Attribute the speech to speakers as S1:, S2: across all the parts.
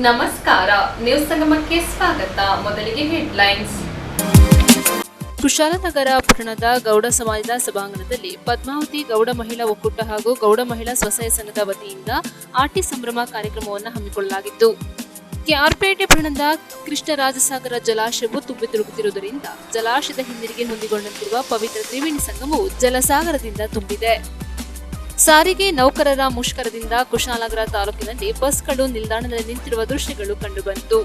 S1: ನಮಸ್ಕಾರ, ನ್ಯೂಸ್ ಸಂಗಮಕ್ಕೆ ಸ್ವಾಗತ. ಮೊದಲಿಗೆ ಹೆಡ್ಲೈನ್ಸ್. ಕುಶಾಲನಗರ ಪಟ್ಟಣದ ಗೌಡ ಸಮಾಜದ ಸಭಾಂಗಣದಲ್ಲಿ ಪದ್ಮಾವತಿ ಗೌಡ ಮಹಿಳಾ ಒಕ್ಕೂಟ ಹಾಗೂ ಗೌಡ ಮಹಿಳಾ ಸ್ವಸಹಾಯ ಸಂಘದ ವತಿಯಿಂದ ಆಟಿ ಸಂಭ್ರಮ ಕಾರ್ಯಕ್ರಮವನ್ನು ಹಮ್ಮಿಕೊಳ್ಳಲಾಗಿತ್ತು. ಕೆಆರ್ಪೇಟೆ ಪಟ್ಟಣದ ಕೃಷ್ಣರಾಜಸಾಗರ ಜಲಾಶಯವು ತುಂಬಿ ತುಳುಕುತ್ತಿರುವುದರಿಂದ ಜಲಾಶಯದ ಹಿನ್ನೀರಿಗೆ ಹೊಂದಿಕೊಂಡಂತಿರುವ ಪವಿತ್ರ ತ್ರಿವೇಣಿ ಸಂಗಮವು ಜಲಸಾಗರದಿಂದ ತುಂಬಿದೆ. ಸಾರಿಗೆ ನೌಕರರ ಮುಷ್ಕರದಿಂದ ಕುಶಾಲನಗರ ತಾಲೂಕಿನಲ್ಲಿ ಬಸ್ಗಳು ನಿಲ್ದಾಣದಲ್ಲಿ ನಿಂತಿರುವ ದೃಶ್ಯಗಳು ಕಂಡುಬಂತು.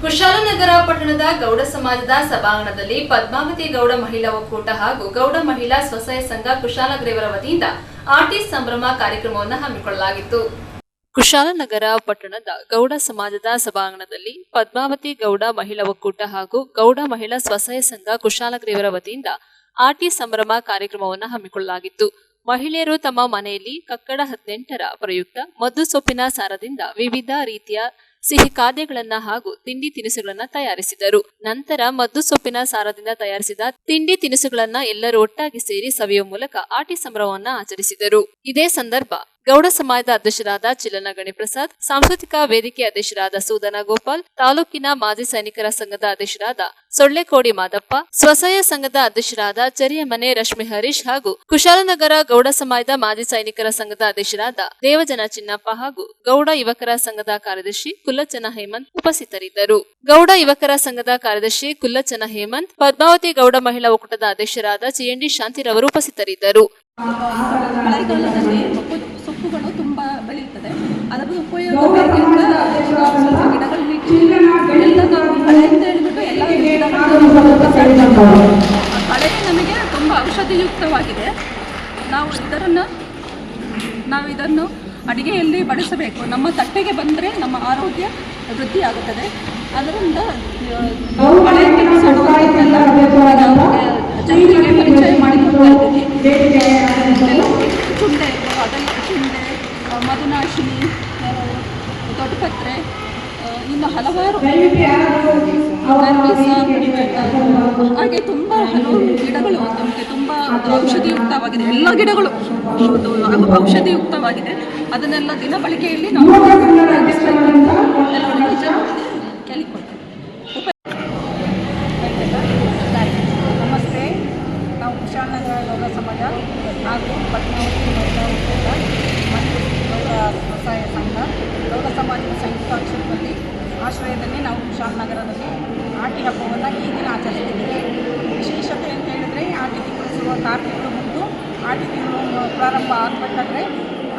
S1: ಕುಶಾಲನಗರ ಪಟ್ಟಣದ ಗೌಡ ಸಮಾಜದ ಸಭಾಂಗಣದಲ್ಲಿ ಪದ್ಮಾವತಿ ಗೌಡ ಮಹಿಳಾ ಒಕ್ಕೂಟ ಹಾಗೂ ಗೌಡ ಮಹಿಳಾ ಸ್ವಸಹಾಯ ಸಂಘ ಕುಶಾಲನಗರ ವತಿಯಿಂದ ಆಟಿ ಸಂಭ್ರಮ ಕಾರ್ಯಕ್ರಮವನ್ನು ಹಮ್ಮಿಕೊಳ್ಳಲಾಗಿತ್ತು. ಕುಶಾಲನಗರ ಪಟ್ಟಣದ ಗೌಡ ಸಮಾಜದ ಸಭಾಂಗಣದಲ್ಲಿ ಪದ್ಮಾವತಿ ಗೌಡ ಮಹಿಳಾ ಒಕ್ಕೂಟ ಹಾಗೂ ಗೌಡ ಮಹಿಳಾ ಸ್ವಸಹಾಯ ಸಂಘ ಕುಶಾಲನಗರ ವತಿಯಿಂದ ಆಟಿ ಸಂಭ್ರಮ ಕಾರ್ಯಕ್ರಮವನ್ನು ಹಮ್ಮಿಕೊಳ್ಳಲಾಗಿತ್ತು. ಮಹಿಳೆಯರು ತಮ್ಮ ಮನೆಯಲ್ಲಿ ಕಕ್ಕಡ 18ರ ಪ್ರಯುಕ್ತ ಮದ್ದು ಸೊಪ್ಪಿನ ಸಾರದಿಂದ ವಿವಿಧ ರೀತಿಯ ಸಿಹಿ ಖಾದ್ಯಗಳನ್ನ ಹಾಗೂ ತಿಂಡಿ ತಿನಿಸುಗಳನ್ನ ತಯಾರಿಸಿದರು. ನಂತರ ಮದ್ದು ಸೊಪ್ಪಿನ ಸಾರದಿಂದ ತಯಾರಿಸಿದ ತಿಂಡಿ ತಿನಿಸುಗಳನ್ನ ಎಲ್ಲರೂ ಒಟ್ಟಾಗಿ ಸೇರಿ ಸವಿಯುವ ಮೂಲಕ ಆಟಿ ಸಂಭ್ರಮವನ್ನ ಆಚರಿಸಿದರು. ಇದೇ ಸಂದರ್ಭ ಗೌಡ ಸಮಾಜದ ಅಧ್ಯಕ್ಷರಾದ ಚಿಲ್ಲನ ಗಣಿಪ್ರಸಾದ್, ಸಾಂಸ್ಕೃತಿಕ ವೇದಿಕೆ ಅಧ್ಯಕ್ಷರಾದ ಸೂದನ ಗೋಪಾಲ್, ತಾಲೂಕಿನ ಮಾಜಿ ಸೈನಿಕರ ಸಂಘದ ಅಧ್ಯಕ್ಷರಾದ ಸೊಳ್ಳೆಕೋಡಿ ಮಾದಪ್ಪ, ಸ್ವಸಹಾಯ ಸಂಘದ ಅಧ್ಯಕ್ಷರಾದ ಚರಿಯಮನೆ ರಶ್ಮಿ ಹರೀಶ್ ಹಾಗೂ ಕುಶಾಲನಗರ ಗೌಡ ಸಮಾಜದ ಮಾಜಿ ಸೈನಿಕರ ಸಂಘದ ಅಧ್ಯಕ್ಷರಾದ ದೇವಜನ ಚಿನ್ನಪ್ಪ ಹಾಗೂ ಗೌಡ ಯುವಕರ ಸಂಘದ ಕಾರ್ಯದರ್ಶಿ ಕುಲ್ಲಚನ ಹೇಮಂತ್ ಉಪಸ್ಥಿತರಿದ್ದರು. ಗೌಡ ಯುವಕರ ಸಂಘದ ಕಾರ್ಯದರ್ಶಿ ಕುಲ್ಲಚನ ಹೇಮಂತ್, ಪದ್ಮಾವತಿ ಗೌಡ ಮಹಿಳಾ ಒಕ್ಕೂಟದ ಅಧ್ಯಕ್ಷರಾದ ಚಿಎಂಡಿ ಶಾಂತಿರವರು ಉಪಸ್ಥಿತರಿದ್ದರು.
S2: ಸೊಪ್ಪುಗಳು ತುಂಬ ಬೆಳೆಯುತ್ತದೆ. ಅದರ ಉಪಯೋಗ ಗಿಡಗಳು ನೆಟ್ಟು ಎಲ್ಲ ನಾವು ಕಳೆ ಅಂತ ಹೇಳಿಬಿಟ್ಟು ಎಲ್ಲ ಕಳೆ ನಮಗೆ ತುಂಬ ಔಷಧಿಯುಕ್ತವಾಗಿದೆ. ನಾವು ಇದನ್ನು ಅಡಿಗೆಯಲ್ಲಿ ಬಳಸಬೇಕು. ನಮ್ಮ ತಟ್ಟೆಗೆ ಬಂದರೆ ನಮ್ಮ ಆರೋಗ್ಯ ವೃದ್ಧಿಯಾಗುತ್ತದೆ. ಅದರಿಂದ ಕಳೆ ಕೆಲಸಗಳೆಲ್ಲ ಜನರಿಗೆ ಪರಿಚಯ ಮಾಡಿಕೊಡ್ತಾ ಇದ್ದೀವಿ. ಚುಂಡೆ ಮಧುನಾಶಿನಿ, ದೊಡ್ಡಪತ್ರೆ, ಇನ್ನು ಹಲವಾರು ಹಾಗೆ ತುಂಬ ಹಲವು ಗಿಡಗಳು ನಮಗೆ ತುಂಬ ಔಷಧಿಯುಕ್ತವಾಗಿದೆ. ಎಲ್ಲ ಗಿಡಗಳು ಔಷಧಿಯುಕ್ತವಾಗಿದೆ. ಅದನ್ನೆಲ್ಲ ದಿನ ಬಳಕೆಯಲ್ಲಿ ನಾವು ಕೇಳಿಕೊಳ್ತೇವೆ.
S3: ನಮಸ್ತೆ. ನಾವು ಕುಶಾಲನಗರ ಗೌಡ ಸಮಾಜ ಹಾಗೂ ಪದ್ಮಾವತಿ ಮಹಿಳಾ ಒಕ್ಕೂಟ ಮತ್ತು ಗೌಡ ಸ್ವಸಹಾಯ ಸಂಘ ಗೌಡ ಸಮಾಜದ ಸಂಯುಕ್ತಾಶ್ರಯದಲ್ಲಿ ಆಶ್ರಯದಲ್ಲಿ ನಾವು ಕುಶಾಲನಗರದಲ್ಲಿ ಆಟಿ ಹಬ್ಬವನ್ನು ಈ ದಿನ ಆಚರಿಸ್ತಿದ್ದೀವಿ. ವಿಶೇಷತೆ ಅಂತ ಹೇಳಿದರೆ ಆಟಿ ತಿಂಗಳು ಕಾರ್ತಿಕರು ಮುಗಿದು ಆಟಿ ತಿಂಗಳು ಪ್ರಾರಂಭ ಆಗಬೇಕಾದ್ರೆ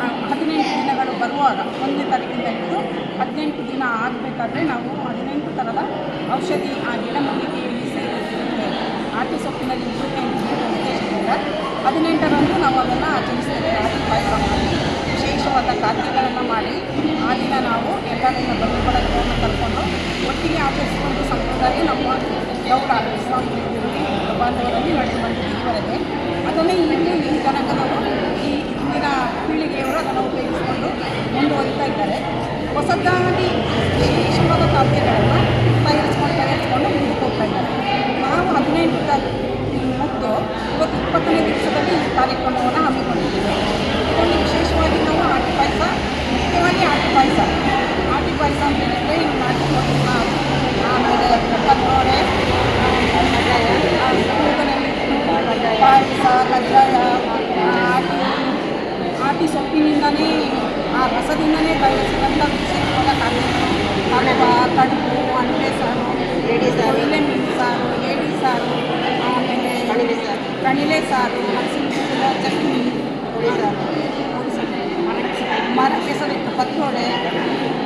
S3: 18 ದಿನಗಳು ಬರುವಾಗ 1ನೇ ತಾರೀಕಿಂದ ಹಿಡಿದು 18 ದಿನ ಆಗಬೇಕಾದ್ರೆ ನಾವು 18 ಥರದ ಔಷಧಿ ಆ ಗಿಡಮೂಲಿಕೆಯಲ್ಲಿ ಸೇರಿಸುತ್ತೇವೆ. ಆಟಿ ಸೊಪ್ಪಿನಲ್ಲಿ ಉದ್ದೇಶದಿಂದ 18ರಂದು ನಾವು ಅದನ್ನು ಆಚರಿಸ್ತೇವೆ. ಆಟಿ ಪಾಯಸ ಮಾಡಿ ವಿಶೇಷವಾದ ಖಾದ್ಯಗಳನ್ನು ಮಾಡಿ ಆ ದಿನ ನಾವು ಎಲ್ಲರನ್ನ ಬಂಧು ಬಳಗವನ್ನು ಕರ್ಕೊಂಡು ಒಟ್ಟಿಗೆ ಆಚರಿಸಿಕೊಂಡು ಸಂಪ್ರದಾಯ ನಮ್ಮ ಗೌಡ ಬಾಂಧವರಲ್ಲಿ ನಡೆದು ಬಂದಿದೆ ಈವರೆಗೆ. ಅದನ್ನೇ ಈ ಜನಾಂಗದವರು ಈ ಇಂದಿನ ಪೀಳಿಗೆಯವರು ಅದನ್ನು ಉಪಯೋಗಿಸಿಕೊಂಡು ಮುಂದುವರಿತಾ ಇದ್ದಾರೆ. ಹೊಸದಾಗಿ ವಿಶೇಷವಾದ ಖಾದ್ಯಗಳನ್ನು ತಯಾರಿಸ್ಕೊಂಡು ಮುಂದಕ್ಕೆ ಹೋಗ್ತಾ ಇದ್ದಾರೆ. ನಾವು 18 ಮತ್ತು ಇವತ್ತು 20ನೇ ದಿವಸದಲ್ಲಿ ಈ ಕಾರ್ಯಕ್ರಮವನ್ನು ಹಮ್ಮಿಕೊಂಡಿದ್ದೇವೆ. ಇದರಲ್ಲಿ ವಿಶೇಷವಾಗಿ ನಾವು ಆಟಿ ಪಾಯಸ, ಮುಖ್ಯವಾಗಿ ಆಟಿ ಪಾಯಸ ಅಂತ ಹೇಳಿದರೆ ಆಮೇಲೆ ಕಲ್ಲೋಡೆ, ಪಾಯಸ, ಕಜ್ಜಾಯ, ಆಟಿ ಸೊಪ್ಪಿನಿಂದಲೇ ಆ ರಸದಿಂದಲೇ ತಯಾರಿಸಿದಂಥ ವಿಶೇಷವಾದ ಖಾದ್ಯಗಳು ಹಲ್ವ, ಕಡುಬು, ಅಂಡೆ ಸಾರು, ಒಳ್ಳೆ ಮೀನು ಸಾರು, ಏಡಿ ಸಾರು, ಆಮೇಲೆ ಕಣಿಲೆ ಸಾರು, ಹಲಸಿನ ಚಟ್ನಿ, ಮರಕ್ಕೆ ಸರಿತ ಪತ್ರೊಡೆ,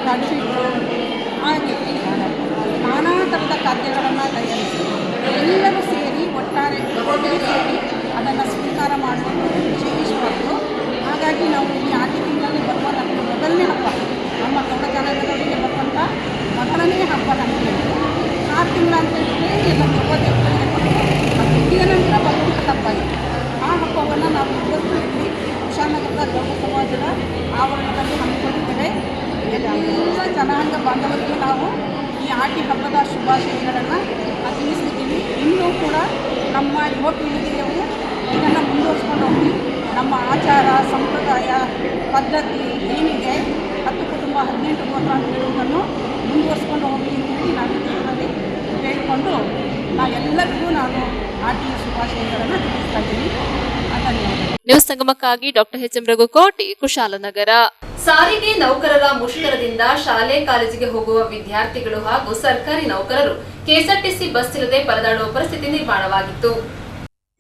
S3: ಕಡುಬಿಟ್ಟು, ಹಾಗೆ ನಾನಾ ಥರದ ಖಾದ್ಯಗಳನ್ನು ತಯಾರಿಸಿ ಎಲ್ಲರೂ ಸೇರಿ ಒಟ್ಟಾರೆ ಸೇರಿ ಅದನ್ನು ಸ್ವೀಕಾರ ಮಾಡುವುದು ವಿಶೇಷವಾದ್ದು. ಹಾಗಾಗಿ ನಾವು ಈ ಆಟಿ ತಿಂಗಳಲ್ಲಿ ಬರುವ ನಮಗೆ ಮೊದಲನೇ ಹಬ್ಬ, ನಮ್ಮ ಗೌಡ ಜನಾಂಗದವರಿಗೆ ಬರುವಂಥ ಮೊದಲನೇ ಹಬ್ಬ ನಮಗೆ 6 ತಿಂಗಳು ಅಂತ ಹೇಳಿದರೆ ಎಲ್ಲ ಅದು ಮುಗಿದ ನಂತರ ಬರುವಂಥ ಹಬ್ಬ ಇದೆ. ಆ ಹಬ್ಬವನ್ನು ನಾವು ಇವತ್ತು ಇಲ್ಲಿ ಕುಶಾಲನಗರದ ಗೌಡ ಸಮಾಜದ ಆವರಣದಲ್ಲಿ ಹಮ್ಮಿಕೊಂಡಿದ್ದೇವೆ. ಎಲ್ಲ ಜನಾಂಗ ಬಾಂಧವರಿಗೆ ನಾವು ಈ ಆಟಿ ಹಬ್ಬದ ಶುಭಾಶಯಗಳನ್ನು ತಿಳಿಸ್ತಿದ್ದೀವಿ. ಇನ್ನೂ ಕೂಡ ನಮ್ಮ ಯುವ ಪೀಳಿಗೆಯವರು ಇದನ್ನು ಮುಂದುವರಿಸ್ಕೊಂಡು ಹೋಗಿ ನಮ್ಮ ಆಚಾರ ಸಂಪ್ರದಾಯ ಪದ್ಧತಿ ಏನಿದೆ 10 ಕುಟುಂಬ 18 ಗೋತ್ರ ಅಂತ ಹೇಳುವುದನ್ನು ಮುಂದುವರಿಸ್ಕೊಂಡು ಹೋಗಿ ಅಂತೇಳಿ ನಾನು ಇದರಲ್ಲಿ ಹೇಳಿಕೊಂಡು ಎಲ್ಲರಿಗೂ ನಾನು ಆಟಿಯ ಶುಭಾಶಯಗಳನ್ನು ತಿಳಿಸ್ತಾ ಇದ್ದೀನಿ. ಧನ್ಯವಾದಗಳು.
S1: ನ್ಯೂಸ್ ಸಂಗಮಕ್ಕಾಗಿ doctor H M Raghukoti, Kushalanagar. ಸಾರಿಗೆ ನೌಕರರ ಮುಷ್ಕರದಿಂದ ಶಾಲೆ ಕಾಲೇಜಿಗೆ ಹೋಗುವ ವಿದ್ಯಾರ್ಥಿಗಳು ಹಾಗೂ ಸರ್ಕಾರಿ ನೌಕರರು ಕೆಎಸ್ಆರ್ಟಿಸಿ ಬಸ್ ಇಲ್ಲದೆ ಪರದಾಡುವ ಪರಿಸ್ಥಿತಿ ನಿರ್ಮಾಣವಾಗಿತ್ತು.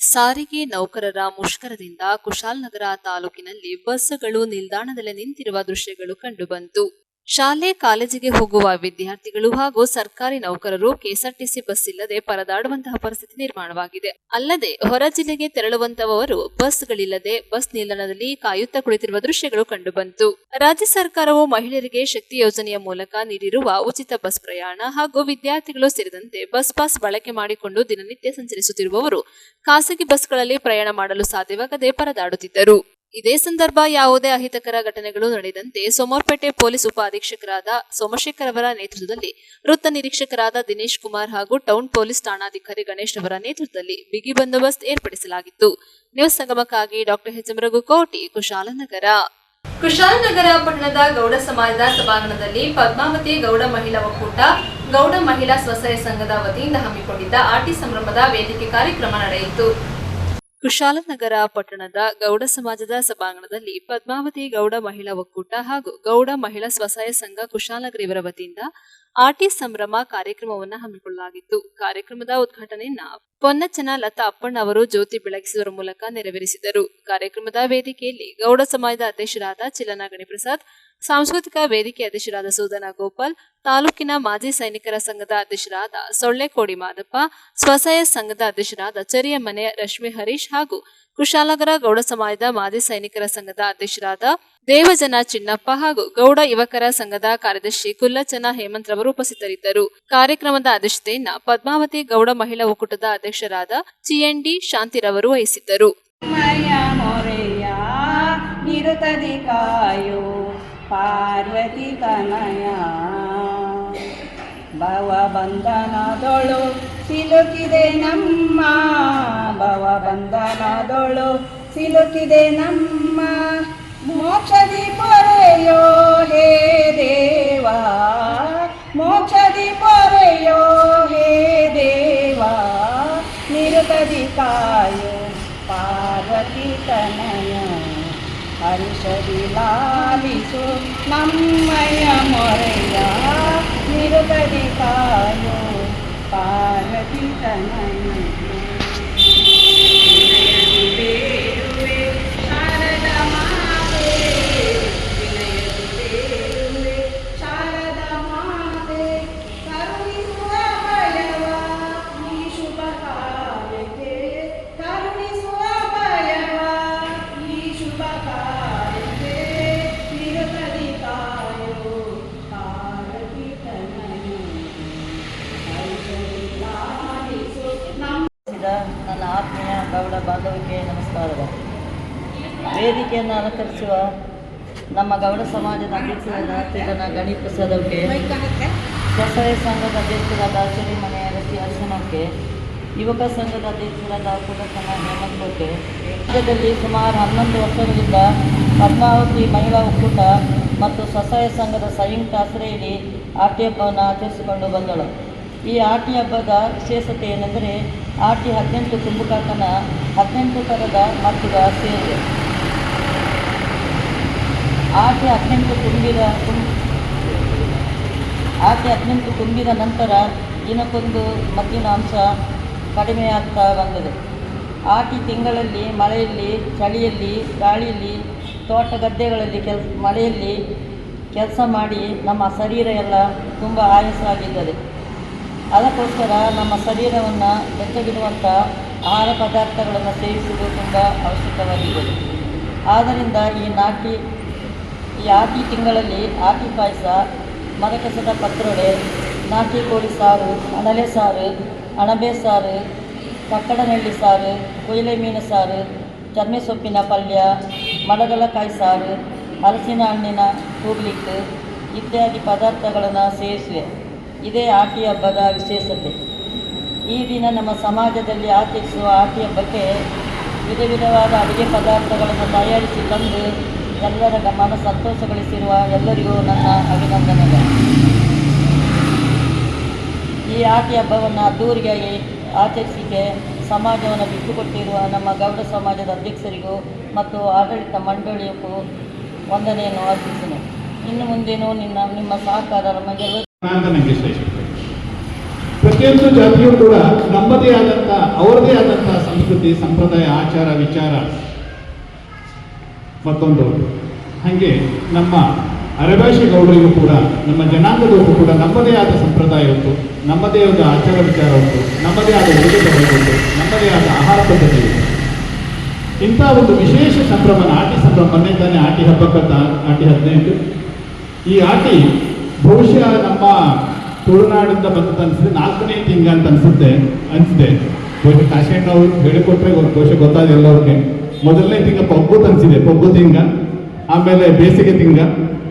S1: ಸಾರಿಗೆ ನೌಕರರ ಮುಷ್ಕರದಿಂದ ಕುಶಾಲನಗರ ತಾಲೂಕಿನಲ್ಲಿ ಬಸ್ಗಳು ನಿಲ್ದಾಣದಲ್ಲಿ ನಿಂತಿರುವ ದೃಶ್ಯಗಳು ಕಂಡುಬಂತು. ಶಾಲೆ ಕಾಲೇಜಿಗೆ ಹೋಗುವ ವಿದ್ಯಾರ್ಥಿಗಳು ಹಾಗೂ ಸರ್ಕಾರಿ ನೌಕರರು ಕೆಎಸ್ಆರ್ಟಿಸಿ ಬಸ್ ಇಲ್ಲದೆ ಪರದಾಡುವಂತಹ ಪರಿಸ್ಥಿತಿ ನಿರ್ಮಾಣವಾಗಿದೆ. ಅಲ್ಲದೆ ಹೊರ ಜಿಲ್ಲೆಗೆ ತೆರಳುವಂತವರು ಬಸ್ಗಳಿಲ್ಲದೆ ಬಸ್ ನಿಲ್ದಾಣದಲ್ಲಿ ಕಾಯುತ್ತಾ ಕುಳಿತಿರುವ ದೃಶ್ಯಗಳು ಕಂಡುಬಂತು. ರಾಜ್ಯ ಸರ್ಕಾರವು ಮಹಿಳೆಯರಿಗೆ ಶಕ್ತಿ ಯೋಜನೆಯ ಮೂಲಕ ನೀಡಿರುವ ಉಚಿತ ಬಸ್ ಪ್ರಯಾಣ ಹಾಗೂ ವಿದ್ಯಾರ್ಥಿಗಳು ಸೇರಿದಂತೆ ಬಸ್ ಪಾಸ್ ಬಳಕೆ ಮಾಡಿಕೊಂಡು ದಿನನಿತ್ಯ ಸಂಚರಿಸುತ್ತಿರುವವರು ಖಾಸಗಿ ಬಸ್ಗಳಲ್ಲಿ ಪ್ರಯಾಣ ಮಾಡಲು ಸಾಧ್ಯವಾಗದೆ ಪರದಾಡುತ್ತಿದ್ದರು. ಇದೇ ಸಂದರ್ಭ ಯಾವುದೇ ಅಹಿತಕರ ಘಟನೆಗಳು ನಡೆದಂತೆ ಸೋಮವಾರಪೇಟೆ ಪೊಲೀಸ್ ಉಪ ಅಧೀಕ್ಷಕರಾದ ಸೋಮಶೇಖರ್ ಅವರ ನೇತೃತ್ವದಲ್ಲಿ ವೃತ್ತ ನಿರೀಕ್ಷಕರಾದ ದಿನೇಶ್ ಕುಮಾರ್ ಹಾಗೂ ಟೌನ್ ಪೊಲೀಸ್ ಠಾಣಾಧಿಕಾರಿ ಗಣೇಶ್ ಅವರ ನೇತೃತ್ವದಲ್ಲಿ ಬಿಗಿ ಬಂದೋಬಸ್ತ್ ಏರ್ಪಡಿಸಲಾಗಿತ್ತು. ನ್ಯೂಸ್ ಸಂಗಮಕ್ಕಾಗಿ doctor H M Raghukoti, Kushalanagar. Kushalanagar ಪಟ್ಟಣದ ಗೌಡ ಸಮಾಜದ ಸಭಾಂಗಣದಲ್ಲಿ ಪದ್ಮಾವತಿ ಗೌಡ ಮಹಿಳಾ ಒಕ್ಕೂಟ, ಗೌಡ ಮಹಿಳಾ ಸ್ವಸಹಾಯ ಸಂಘದ ವತಿಯಿಂದ ಹಮ್ಮಿಕೊಂಡಿದ್ದ ಆಟಿ ಸಂಭ್ರಮದ ವೇದಿಕೆ ಕಾರ್ಯಕ್ರಮ ನಡೆಯಿತು. ಕುಶಾಲನಗರ ಪಟ್ಟಣದ ಗೌಡ ಸಮಾಜದ ಸಭಾಂಗಣದಲ್ಲಿ ಪದ್ಮಾವತಿ ಗೌಡ ಮಹಿಳಾ ಒಕ್ಕೂಟ ಹಾಗೂ ಗೌಡ ಮಹಿಳಾ ಸ್ವಸಹಾಯ ಸಂಘ ಕುಶಾಲನಗರ ಇವರ ವತಿಯಿಂದ ಆಟಿ ಸಂಭ್ರಮ ಕಾರ್ಯಕ್ರಮವನ್ನು ಹಮ್ಮಿಕೊಳ್ಳಲಾಗಿತ್ತು. ಕಾರ್ಯಕ್ರಮದ ಉದ್ಘಾಟನೆಯನ್ನ ಪೊನ್ನಚ್ಚನ ಲತಾ ಅಪ್ಪಣ್ಣ ಅವರು ಜ್ಯೋತಿ ಬೆಳಗಿಸುವ ಮೂಲಕ ನೆರವೇರಿಸಿದರು. ಕಾರ್ಯಕ್ರಮದ ವೇದಿಕೆಯಲ್ಲಿ ಗೌಡ ಸಮಾಜದ ಅಧ್ಯಕ್ಷರಾದ ಚಿಲನ ಗಣಿಪ್ರಸಾದ್, ಸಾಂಸ್ಕೃತಿಕ ವೇದಿಕೆ ಅಧ್ಯಕ್ಷರಾದ ಸೂದನ ಗೋಪಾಲ್, ತಾಲೂಕಿನ ಮಾಜಿ ಸೈನಿಕರ ಸಂಘದ ಅಧ್ಯಕ್ಷರಾದ ಸೊಳ್ಳೆಕೋಡಿ ಮಾದಪ್ಪ, ಸ್ವಸಹಾಯ ಸಂಘದ ಅಧ್ಯಕ್ಷರಾದ ಚರಿಯಮನೆ ರಶ್ಮಿ ಹರೀಶ್ ಹಾಗೂ ಕುಶಾಲನಗರ ಗೌಡ ಸಮಾಜದ ಮಾಜಿ ಸೈನಿಕರ ಸಂಘದ ಅಧ್ಯಕ್ಷರಾದ ದೇವಜನ ಚಿನ್ನಪ್ಪ ಹಾಗೂ ಗೌಡ ಯುವಕರ ಸಂಘದ ಕಾರ್ಯದರ್ಶಿ ಕುಲ್ಲಚನ ಹೇಮಂತ್ ರವರು ಉಪಸ್ಥಿತರಿದ್ದರು. ಕಾರ್ಯಕ್ರಮದ ಅಧ್ಯಕ್ಷತೆಯನ್ನ ಪದ್ಮಾವತಿ ಗೌಡ ಮಹಿಳಾ ಒಕ್ಕೂಟದ ಅಧ್ಯಕ್ಷರಾದ ಚಿಎನ್ಡಿ ಶಾಂತಿರವರು ವಹಿಸಿದ್ದರು. ಪಾರ್ವತಿ ತನಯ ಭವ ಬಂಧನದೊಳು ಸಿಲುಕಿದೆ ನಮ್ಮ, ಭವ ಬಂಧನದೊಳು ಸಿಲುಕಿದೆ ನಮ್ಮ, ಮೋಕ್ಷದಿ ಪೊರೆಯೋ ಹೇ ದೇವಾ, ಮೋಕ್ಷದಿ ಪೊರೆಯೋ ಹೇ ದೇವಾ, ನಿರುತದಿ ಕಾಯೋ ಪಾರ್ವತಿ ತನಯ, ಹರಿಷದಿ ಲಾಲಿಸು ನಮ್ಮಯ ಮೊರೆಯ, ನಿರುತದಿ ಕಾಯೋ ಪಾರ್ವತಿ ತನಯ.
S4: ನನ್ನ ಆತ್ಮೀಯ ಗೌಡ ಬಾಂಧವಕ್ಕೆ ನಮಸ್ಕಾರಗಳು. ವೇದಿಕೆಯನ್ನು ಅಲಂಕರಿಸುವ ನಮ್ಮ ಗೌಡ ಸಮಾಜದ ಅಧ್ಯಕ್ಷರಾದ ಚಿಲನ ಗಣಿಪ್ರಸಾದ್ ಅವರಿಗೆ, ಸ್ವಸಹಾಯ ಸಂಘದ ಅಧ್ಯಕ್ಷರಾದ ಚರಿಮನೆ ಅರಸನಕ್ಕೆ, ಯುವಕ ಸಂಘದ ಅಧ್ಯಕ್ಷರಾದ ಕುಲಸನ ಹೇಮಂತಕ್ಕೆ, ರಾಜ್ಯದಲ್ಲಿ ಸುಮಾರು 11 ವರ್ಷಗಳಿಂದ ಪದ್ಮಾವತಿ ಮಹಿಳಾ ಒಕ್ಕೂಟ ಮತ್ತು ಸ್ವಸಹಾಯ ಸಂಘದ ಸಂಯುಕ್ತ ಆಶ್ರಯದಲ್ಲಿ ಆಟಿ ಹಬ್ಬವನ್ನು ಆಚರಿಸಿಕೊಂಡು ಬಂದಳು. ಈ ಆಟಿ ಹಬ್ಬದ ವಿಶೇಷತೆ ಏನೆಂದರೆ, ಆಟಿ 18 ಕುಂಭಕಾಕನ 18 ಥರದ ಮದ್ದುಗ ಸೇರಿದೆ. ಆಟಿ 18 ತುಂಬಿದ ನಂತರ ದಿನಕ್ಕೊಂದು ಮದ್ದಿನ ಅಂಶ ಕಡಿಮೆಯಾಗ್ತಾ ಬಂದಿದೆ. ಆಟಿ ತಿಂಗಳಲ್ಲಿ ಮಳೆಯಲ್ಲಿ, ಚಳಿಯಲ್ಲಿ, ಗಾಳಿಯಲ್ಲಿ, ತೋಟ ಗದ್ದೆಗಳಲ್ಲಿ ಮಳೆಯಲ್ಲಿ ಕೆಲಸ ಮಾಡಿ ನಮ್ಮ ಶರೀರ ಎಲ್ಲ ತುಂಬ ಆಯಾಸವಾಗಿದ್ದದೆ. ಅದಕ್ಕೋಸ್ಕರ ನಮ್ಮ ಶರೀರವನ್ನು ಬೆಚ್ಚಗಿಡುವಂಥ ಆಹಾರ ಪದಾರ್ಥಗಳನ್ನು ಸೇವಿಸುವುದು ತುಂಬ ಅವಶ್ಯಕವಾಗಿದೆ. ಆದ್ದರಿಂದ ಈ ಆಟಿ ತಿಂಗಳಲ್ಲಿ ಆಟಿ ಪಾಯಸ, ಮರಕಸದ ಪತ್ರೊಡೆ, ನಾಟಿ ಕೋಳಿ ಸಾರು, ಅಣಲೆ ಸಾರು, ಅಣಬೆ ಸಾರು, ಕಕ್ಕಡನಳ್ಳಿ ಸಾರು, ಕೊಯ್ಲೆ ಮೀನು ಸಾರು, ಚರ್ಮೆ ಸೊಪ್ಪಿನ ಪಲ್ಯ, ಮಡಗಲಕಾಯಿ ಸಾರು, ಹಲಸಿನ ಹಣ್ಣಿನ ಕೂಗ್ಲಿಟ್ಟು ಇತ್ಯಾದಿ ಪದಾರ್ಥಗಳನ್ನು ಸೇರಿಸಿವೆ. ಇದೇ ಆಟಿ ಹಬ್ಬದ ವಿಶೇಷತೆ. ಈ ದಿನ ನಮ್ಮ ಸಮಾಜದಲ್ಲಿ ಆಚರಿಸುವ ಆಟಿ ಹಬ್ಬಕ್ಕೆ ವಿಧ ವಿಧವಾದ ಅಡುಗೆ ಪದಾರ್ಥಗಳನ್ನು ತಯಾರಿಸಿ ತಂದು ಎಲ್ಲರ ಮನ ಸಂತೋಷಗೊಳಿಸಿರುವ ಎಲ್ಲರಿಗೂ ನನ್ನ ಅಭಿನಂದನೆಗಳು. ಈ ಆಟಿ ಹಬ್ಬವನ್ನು ಅದ್ದೂರಿಯಾಗಿ ಆಚರಿಸಿಕೆ ಸಮಾಜವನ್ನು ಬಿಟ್ಟುಕೊಟ್ಟಿರುವ ನಮ್ಮ ಗೌಡ ಸಮಾಜದ ಅಧ್ಯಕ್ಷರಿಗೂ ಮತ್ತು ಆಡಳಿತ ಮಂಡಳಿಗೂ ವಂದನೆಯನ್ನು ಅರ್ಪಿಸಿದೆ. ಇನ್ನು ಮುಂದೇನೂ ನಿಮ್ಮ ಸಹಕಾರ ನಮಗೆಲ್ಲರೂ
S5: ಪ್ರತಿಯೊಂದು ಜಾತಿಯೂ ಕೂಡ ನಮ್ಮದೇ ಆದಂಥ ಅವರದೇ ಆದಂಥ ಸಂಸ್ಕೃತಿ, ಸಂಪ್ರದಾಯ, ಆಚಾರ, ವಿಚಾರ ಮತ್ತೊಂದು. ಹಾಗೆ ನಮ್ಮ ಅರೆಭಾಷೆ ಗೌಡರಿಗೂ ಕೂಡ, ನಮ್ಮ ಜನಾಂಗದವರಿಗೂ ಕೂಡ ನಮ್ಮದೇ ಆದ ಸಂಪ್ರದಾಯ ಉಂಟು, ನಮ್ಮದೇ ಆದ ಆಚಾರ ವಿಚಾರ ಉಂಟು, ನಮ್ಮದೇ ಆದ ಉಡುಗೆ ತೊಡುಗೆ ಉಂಟು, ನಮ್ಮದೇ ಆದ ಆಹಾರ ಪದ್ಧತಿ ಉಂಟು. ಇಂಥ ಒಂದು ವಿಶೇಷ ಸಂಭ್ರಮ ಆಟಿ ಸಂಭ್ರಮ. ಮೊನ್ನೆ ತಾನೇ ಆಟಿ ಹಬ್ಬಕ್ಕಂತ ಆಟಿ 15. ಈ ಆಟಿ ಬಹುಶಃ ನಮ್ಮ ತುಳುನಾಡಿಂದ ಬಂದದ್ದು ಅನಿಸಿದೆ 4ನೇ ತಿಂಗ ಅಂತ ಅನಿಸಿದೆ. ಬಹುಶಃ ಕಾಶಿಯಣ್ಣ ಅವರು ಹೇಳಿಕೊಟ್ರೆ ಬಹುಶಃ ಗೊತ್ತಾದ ಎಲ್ಲರಿಗೆ. ಮೊದಲನೇ ತಿಂಗ ಪೊಗ್ಗುತ್ ಅನಿಸಿದೆ, ಪೊಗ್ಗು ತಿಂಗ. ಆಮೇಲೆ ಬೇಸಿಗೆ ತಿಂಗ,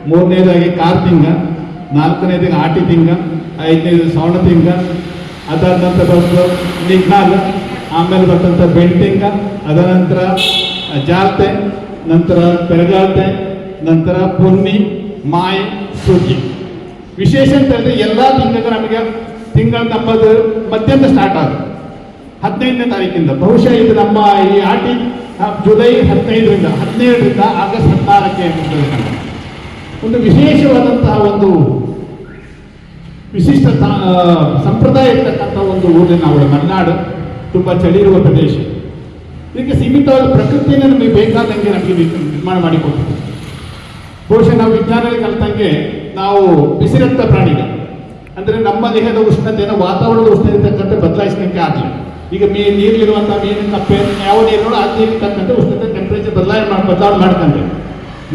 S5: 3ನೇದಾಗಿ ಕಾರ್ ತಿಂಗ, 4ನೇದಾಗಿ ಆಟಿ ತಿಂಗ, 5ನೇದು ಶ್ರವಣ ತಿಂಗ, ಅದಾದ ನಂತರ ಬಂದು ನಿಗ್ನಾಗ, ಆಮೇಲೆ ಬರ್ತಂಥ ಬೆಳ್ತಿಂಗ, ಅದರ ನಂತರ ಜಾಲ್ತೆ, ನಂತರ ಪೆರಗಾಲ್ತೆ, ನಂತರ ಪುನ್ನಿ, ಮಾಯಿ, ಸುಗ್ಗಿ. ವಿಶೇಷ ಅಂತ ಹೇಳಿದ್ರೆ ಎಲ್ಲ ತಿಂಗಳು ನಮಗೆ ತಿಂಗಳ ನಮ್ಮದು ಮಧ್ಯಂತ ಸ್ಟಾರ್ಟ್ ಆಗುತ್ತೆ 15ನೇ ತಾರೀಕಿಂದ. ಬಹುಶಃ ಇದು ನಮ್ಮ ಈ ಆಟಿ ಜುಲೈ 15ರಿಂದ ಆಗಸ್ಟ್ 16ಕ್ಕೆ ಒಂದು ವಿಶೇಷವಾದಂತಹ ಒಂದು ವಿಶಿಷ್ಟ ಸಂಪ್ರದಾಯ ಇರ್ತಕ್ಕಂಥ ಒಂದು ಊರಿನ ನಾವು ಮಲೆನಾಡು, ತುಂಬ ಚಳಿ ಇರುವ ಪ್ರದೇಶ. ಇದಕ್ಕೆ ಸೀಮಿತವಾದ ಪ್ರಕೃತಿಯನ್ನು ನಮಗೆ ಬೇಕಾದಂಗೆ ನಮಗೆ ನಿರ್ಮಾಣ ಮಾಡಿಕೊಡ್ತೀವಿ. ಬಹುಶಃ ನಾವು ವಿಜ್ಞಾನದಲ್ಲಿ ಕಲಿತಂಗೆ ನಾವು ಬಿಸಿರಕ್ತ ಪ್ರಾಣಿಗಳು, ಅಂದರೆ ನಮ್ಮ ದೇಹದ ಉಷ್ಣತೆಯನ್ನು ವಾತಾವರಣದ ಉಷ್ಣತೆ ತಕ್ಕಂತೆ ಬದಲಾಯಿಸಲಿಕ್ಕೆ ಆಗಲಿ. ಈಗ ನೀರಲ್ಲಿರುವಂಥ ಮೀನಿನ ಕಪ್ಪೆ ಯಾವ ನೀರು ಆ ನೀರಿಗೆ ತಕ್ಕಂತೆ ಉಷ್ಣತೆ ಟೆಂಪ್ರೇಚರ್ ಬದಲಾವಣೆ ಮಾಡ್ಕೊಂಡ್ರೆ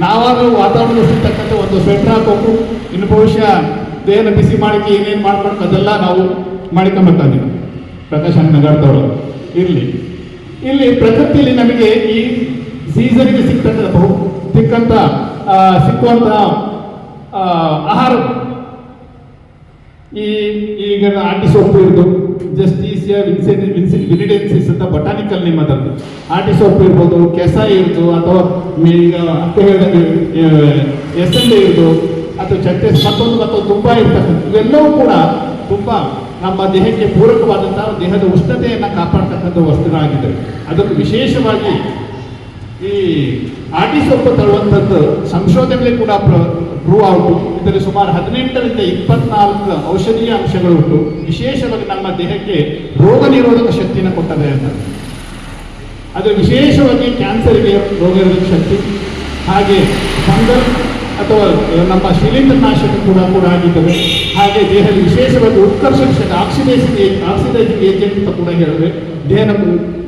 S5: ನಾವಾಗ ವಾತಾವರಣದ ಉಷ್ಣತೆ ತಕ್ಕಂತೆ ಒಂದು ಸ್ವೆಟರ್ ಹಾಕೋಕು, ಇನ್ನು ಬಹುಶಃ ದೇಹನ ಬಿಸಿ ಮಾಡಿಕೆ ಏನೇನು ಮಾಡ್ಕೊಂಡು ಅದೆಲ್ಲ ನಾವು ಮಾಡಿಕೊಂಬೇಕಾಗಿದೆ. ಪ್ರಕಾಶ್ ನಗಾಡ್ತವಳು ಇರಲಿ. ಇಲ್ಲಿ ಪ್ರಕೃತಿಯಲ್ಲಿ ನಮಗೆ ಈ ಸೀಸನ್ಗೆ ಸಿಕ್ಕಂಥ ಸಿಕ್ಕುವಂಥ ಆಹಾರ, ಈಗ ಆಟಿ ಸೊಪ್ಪು ಇರ್ಬೋದು, ಜಸ್ಟೀಸಿಯಾ ವಿನಿಡೆನ್ಸಿಸ್ ಅಂತ ಬಟಾನಿಕಲ್ ನೇಮ್ ಅದರದ್ದು. ಆಟಿ ಸೊಪ್ಪು ಇರ್ಬೋದು, ಕೆಸ ಇರ್ಬೋದು, ಅಥವಾ ಈಗ ಅಕ್ಕ ಹೇಳಿದಂಗೆ ಎಸಂಡೆ ಇರ್ಬೋದು, ಅಥವಾ ಚಟ್ಟೆ ಮತ್ತೊಂದು ತುಂಬ ಇರ್ತಕ್ಕಂಥ ಇವೆಲ್ಲವೂ ಕೂಡ ತುಂಬ ನಮ್ಮ ದೇಹಕ್ಕೆ ಪೂರಕವಾದಂತಹ ದೇಹದ ಉಷ್ಣತೆಯನ್ನು ಕಾಪಾಡ್ತಕ್ಕಂಥ ವಸ್ತುಗಳಾಗಿದ್ದಾವೆ. ಅದಕ್ಕೆ ವಿಶೇಷವಾಗಿ ಈ ಆಟಿ ಸೊಪ್ಪು ತರುವಂಥದ್ದು ಸಂಶೋಧನೆಯಲ್ಲಿ ಕೂಡ ಪ್ರೂವ್ ಔಟು. ಇದರಲ್ಲಿ ಸುಮಾರು 18ರಿಂದ 24 ಔಷಧೀಯ ಅಂಶಗಳು ಉಂಟು. ವಿಶೇಷವಾಗಿ ನಮ್ಮ ದೇಹಕ್ಕೆ ರೋಗ ನಿರೋಧಕ ಶಕ್ತಿಯನ್ನು ಕೊಟ್ಟದೆ ಅಂತ. ಅದು ವಿಶೇಷವಾಗಿ ಕ್ಯಾನ್ಸರ್ಗೆ ರೋಗ ನಿರೋಧಕ ಶಕ್ತಿ, ಹಾಗೆ ಫಂಗಲ್ ಅಥವಾ ನಮ್ಮ ಶಿಲೀಂಧ್ರನಾಶಕ ಕೂಡ ಆಗಿದ್ದಾವೆ. ಹಾಗೆ ದೇಹದಲ್ಲಿ ವಿಶೇಷವಾಗಿ ಉತ್ಕರ್ಷಕ ಶಕ್ತಿ, ಆಕ್ಸಿಡೈಸಿಂಗ್ ಏಜೆಂಟ್ ಅಂತ ಕೂಡ ಹೇಳಿದ್ರೆ ದೇಹನ